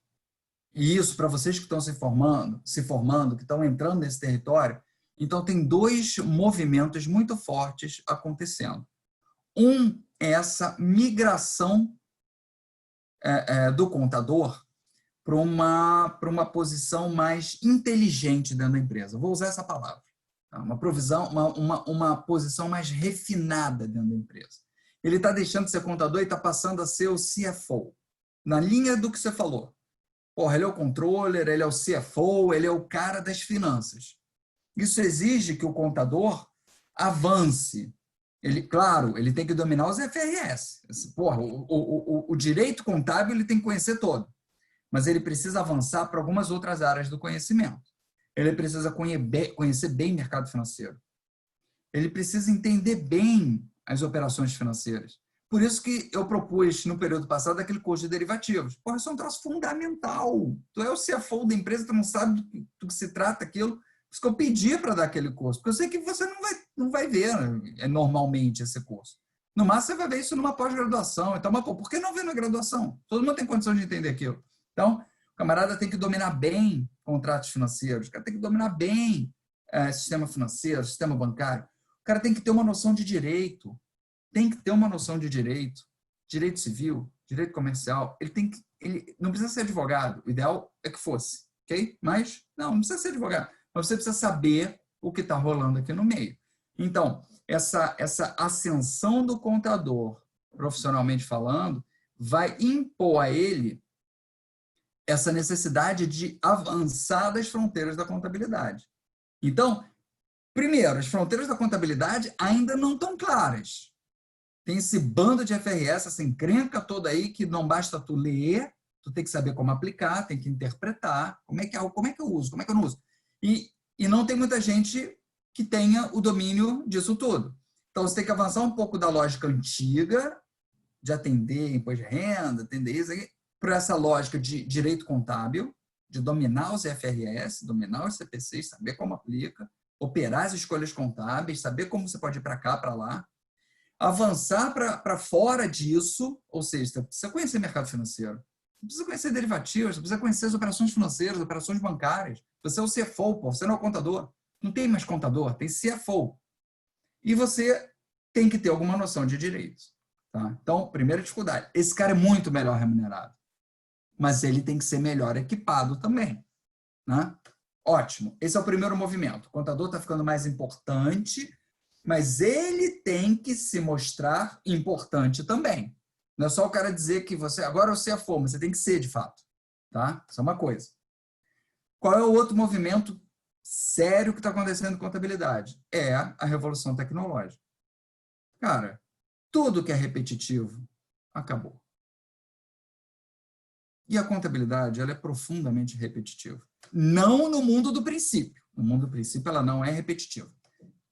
E isso, para vocês que estão se formando, que estão entrando nesse território, então tem 2 movimentos muito fortes acontecendo. Um é essa migração do contador para uma posição mais inteligente dentro da empresa. Vou usar essa palavra. Tá? Uma posição mais refinada dentro da empresa. Ele está deixando de ser contador e está passando a ser o CFO. Na linha do que você falou. Porra, ele é o controller, ele é o CFO, ele é o cara das finanças. Isso exige que o contador avance. Claro, ele tem que dominar os FRS. Porra, o direito contábil ele tem que conhecer todo. Mas ele precisa avançar para algumas outras áreas do conhecimento. Ele precisa conhecer bem o mercado financeiro. Ele precisa entender bem as operações financeiras. Por isso que eu propus, no período passado, aquele curso de derivativos. Porra, isso é um troço fundamental. Tu é o CFO da empresa, tu não sabe do que se trata aquilo. Por isso que eu pedi para dar aquele curso. Porque eu sei que você não vai ver normalmente esse curso. No máximo, você vai ver isso numa pós-graduação. Então, mas, por que não ver na graduação? Todo mundo tem condição de entender aquilo. Então, o camarada tem que dominar bem contratos financeiros. O cara tem que dominar bem sistema financeiro, sistema bancário. O cara tem que ter uma noção de direito. Tem que ter uma noção de direito civil, direito comercial. Ele não precisa ser advogado. O ideal é que fosse, ok? Mas não precisa ser advogado. Mas você precisa saber o que está rolando aqui no meio. Então, essa ascensão do contador, profissionalmente falando, vai impor a ele essa necessidade de avançar das fronteiras da contabilidade. Então, primeiro, as fronteiras da contabilidade ainda não estão claras. Tem esse bando de FRS, essa encrenca toda aí, que não basta tu ler, tu tem que saber como aplicar, tem que interpretar, como é que eu uso, como é que eu não uso. E não tem muita gente que tenha o domínio disso tudo. Então, você tem que avançar um pouco da lógica antiga, de atender imposto de renda, atender isso aqui, para essa lógica de direito contábil, de dominar os FRS, dominar os CPCs, saber como aplica, operar as escolhas contábeis, saber como você pode ir para cá, para lá, avançar para fora disso, ou seja, você precisa conhecer mercado financeiro, você precisa conhecer derivativos, você precisa conhecer as operações financeiras, as operações bancárias. Você é o CFO, pô, você não é o contador. Não tem mais contador, tem CFO. E você tem que ter alguma noção de direitos. Tá? Então, primeira dificuldade. Esse cara é muito melhor remunerado, mas ele tem que ser melhor equipado também. Né? Ótimo. Esse é o primeiro movimento. O contador está ficando mais importante, mas ele tem que se mostrar importante também. Não é só o cara dizer que você agora é o CFO, mas você tem que ser de fato. Tá? Isso é uma coisa. Qual é o outro movimento sério que está acontecendo em contabilidade? É a revolução tecnológica. Cara, tudo que é repetitivo acabou. E a contabilidade, ela é profundamente repetitiva. Não no mundo do princípio. No mundo do princípio, ela não é repetitiva.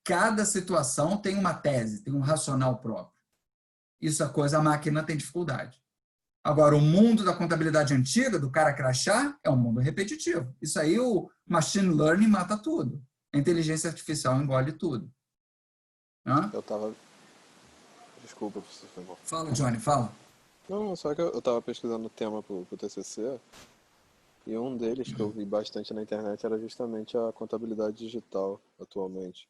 Cada situação tem uma tese, tem um racional próprio. Isso a máquina tem dificuldade. Agora, o mundo da contabilidade antiga, do cara crachá, é um mundo repetitivo. Isso aí, o machine learning mata tudo. A inteligência artificial engole tudo. Hã? Desculpa, professor, foi bom. Fala, Johnny, fala. Não, só que eu estava pesquisando o tema pro TCC, e um deles que eu vi bastante na internet era justamente a contabilidade digital atualmente.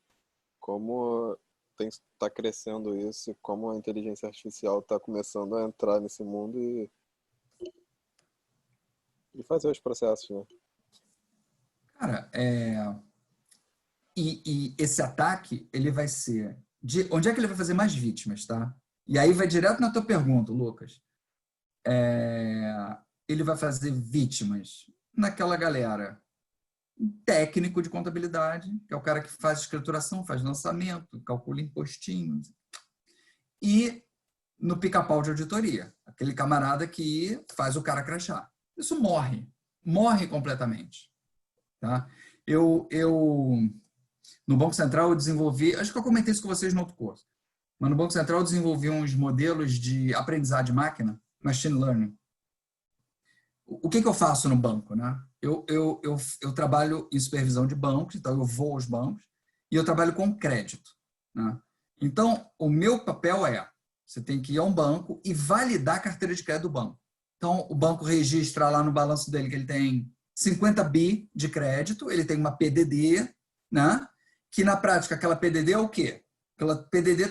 Como está crescendo isso, como a inteligência artificial está começando a entrar nesse mundo e fazer os processos, né? Cara, e esse ataque, ele vai ser... Onde é que ele vai fazer mais vítimas, tá? E aí vai direto na tua pergunta, Lucas. Ele vai fazer vítimas naquela galera... técnico de contabilidade, que é o cara que faz escrituração, faz lançamento, calcula impostinhos. E no pica-pau de auditoria, aquele camarada que faz o cara crachá. Isso morre completamente. Tá? No Banco Central eu desenvolvi, acho que eu comentei isso com vocês no outro curso, mas no Banco Central eu desenvolvi uns modelos de aprendizado de máquina, machine learning. O que eu faço no banco? Né? Eu trabalho em supervisão de bancos, então eu vou aos bancos, e eu trabalho com crédito. Né? Então, o meu papel você tem que ir a um banco e validar a carteira de crédito do banco. Então, o banco registra lá no balanço dele que ele tem 50 bi de crédito, ele tem uma PDD, né? Que na prática aquela PDD é o quê? Aquela PDD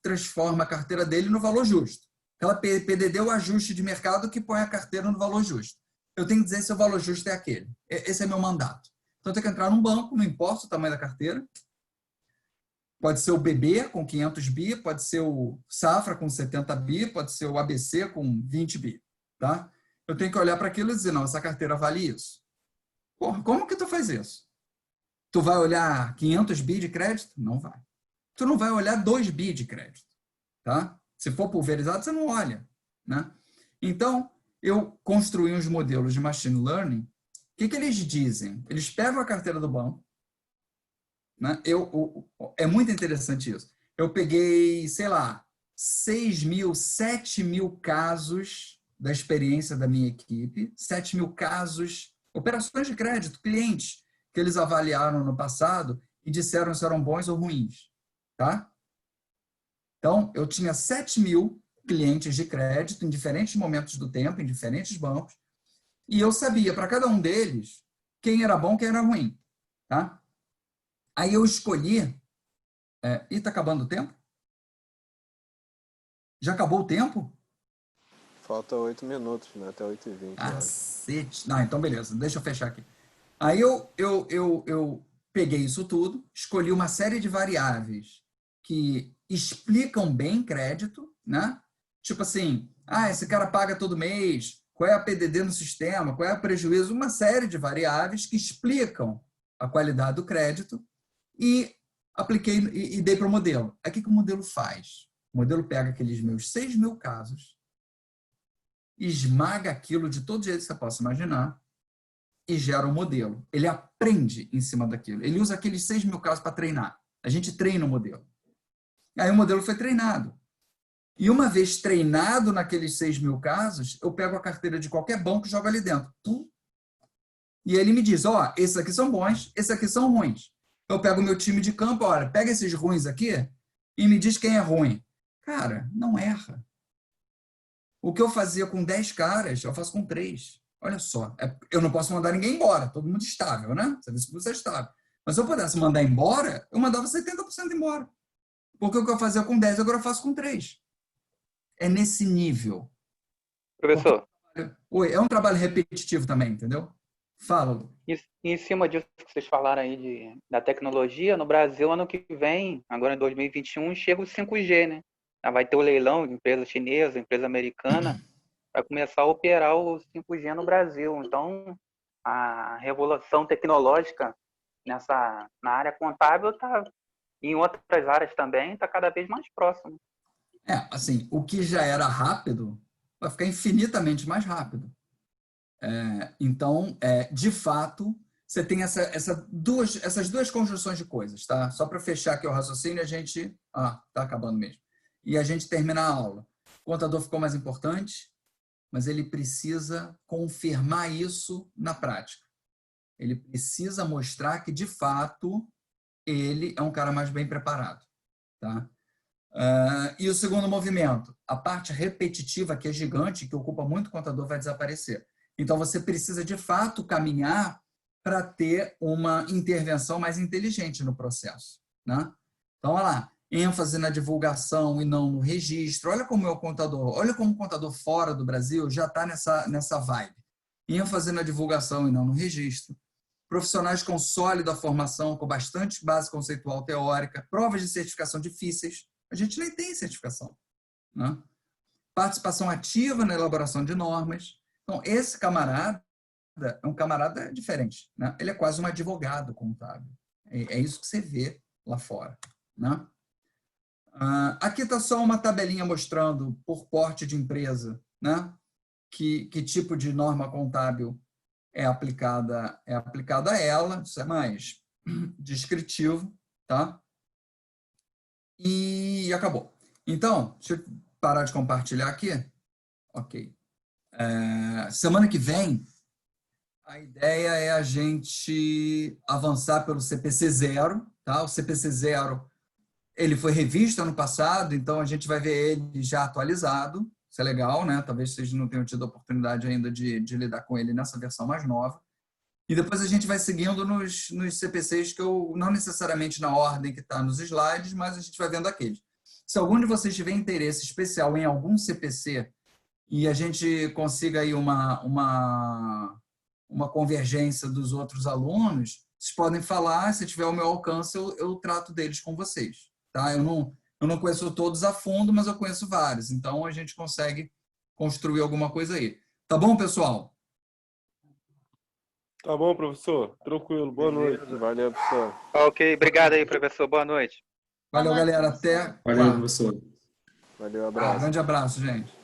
transforma a carteira dele no valor justo. Aquela PDD é o ajuste de mercado que põe a carteira no valor justo. Eu tenho que dizer se o valor justo é aquele. Esse é meu mandato. Então, eu tenho que entrar num banco, não importa o tamanho da carteira. Pode ser o BB com 500 bi, pode ser o Safra com 70 bi, pode ser o ABC com 20 bi. Tá? Eu tenho que olhar para aquilo e dizer, não, essa carteira vale isso. Porra, como que tu faz isso? Tu vai olhar 500 bi de crédito? Não vai. Tu não vai olhar 2 bi de crédito. Tá? Se for pulverizado, você não olha. Né? Então, eu construí uns modelos de machine learning. O que eles dizem? Eles pegam a carteira do banco. Né? É muito interessante isso. Eu peguei, sei lá, 6 mil, 7 mil casos da experiência da minha equipe, 7 mil casos, operações de crédito, clientes que eles avaliaram no passado e disseram se eram bons ou ruins. Tá? Então, eu tinha 7 mil clientes de crédito em diferentes momentos do tempo, em diferentes bancos, e eu sabia para cada um deles quem era bom e quem era ruim. Tá? Aí eu escolhi... E está acabando o tempo? Já acabou o tempo? Falta 8 minutos, né? Até 8h20. Cacete. Não, então beleza, deixa eu fechar aqui. Aí eu peguei isso tudo, escolhi uma série de variáveis que explicam bem crédito, né? Tipo assim, esse cara paga todo mês, qual é a PDD no sistema, qual é o prejuízo, uma série de variáveis que explicam a qualidade do crédito e apliquei e dei para o modelo. Aí o que o modelo faz? O modelo pega aqueles meus 6 mil casos, esmaga aquilo de todo jeito que você possa imaginar e gera um modelo. Ele aprende em cima daquilo. Ele usa aqueles 6 mil casos para treinar. A gente treina o modelo. Aí o modelo foi treinado. E uma vez treinado naqueles 6 mil casos, eu pego a carteira de qualquer banco e jogo ali dentro. E ele me diz, esses aqui são bons, esses aqui são ruins. Eu pego o meu time de campo, olha, pega esses ruins aqui e me diz quem é ruim. Cara, não erra. O que eu fazia com 10 caras, eu faço com 3. Olha só, eu não posso mandar ninguém embora, todo mundo estável, né? Você é estável. Mas se eu pudesse mandar embora, eu mandava 70% embora. Porque o que eu fazia com 10, agora eu faço com 3. É nesse nível. Professor, Oi, é um trabalho repetitivo também, entendeu? Fala, Lu. em cima disso que vocês falaram aí da tecnologia, no Brasil, ano que vem, agora em 2021, chega o 5G, né? Já vai ter o leilão de empresa chinesa, empresa americana, para começar a operar o 5G no Brasil. Então, a revolução tecnológica na área contábil está, em outras áreas também, está cada vez mais próximo. Assim, o que já era rápido vai ficar infinitamente mais rápido. Então, de fato, você tem essas duas conjunções de coisas, tá? Só para fechar aqui o raciocínio, a gente... tá acabando mesmo. E a gente termina a aula. O contador ficou mais importante, mas ele precisa confirmar isso na prática. Ele precisa mostrar que, de fato, ele é um cara mais bem preparado, tá? E o segundo movimento, a parte repetitiva, que é gigante, que ocupa muito o contador, vai desaparecer. Então, você precisa, de fato, caminhar para ter uma intervenção mais inteligente no processo, né? Então, olha lá, ênfase na divulgação e não no registro. Olha como é o contador, olha como o contador fora do Brasil já está nessa vibe. ênfase na divulgação e não no registro. Profissionais com sólida formação, com bastante base conceitual teórica, provas de certificação difíceis. A gente nem tem certificação, né? Participação ativa na elaboração de normas. Então, esse camarada é um camarada diferente, né? Ele é quase um advogado contábil. É isso que você vê lá fora, né? Aqui está só uma tabelinha mostrando, por porte de empresa, né? Que tipo de norma contábil é aplicada a ela. Isso é mais descritivo, tá? E acabou. Então, deixa eu parar de compartilhar aqui. Ok. Semana que vem, a ideia é a gente avançar pelo CPC 0, tá? O CPC 0, ele foi revisto ano passado, então a gente vai ver ele já atualizado. Isso é legal, né? Talvez vocês não tenham tido a oportunidade ainda de lidar com ele nessa versão mais nova. E depois a gente vai seguindo nos CPCs que eu, não necessariamente na ordem que está nos slides, mas a gente vai vendo aqueles. Se algum de vocês tiver interesse especial em algum CPC e a gente consiga aí uma convergência dos outros alunos, vocês podem falar, se tiver ao meu alcance, eu trato deles com vocês. Tá? Eu não conheço todos a fundo, mas eu conheço vários. Então, a gente consegue construir alguma coisa aí. Tá bom, pessoal? Tá bom, professor. Tranquilo. Boa noite. Valeu, professor. Ok, obrigado aí, professor. Boa noite. Valeu, galera. Até. Valeu, professor. Valeu, abraço. Grande abraço, gente.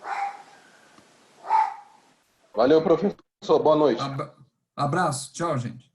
Valeu, professor. Boa noite. Abraço. Tchau, gente.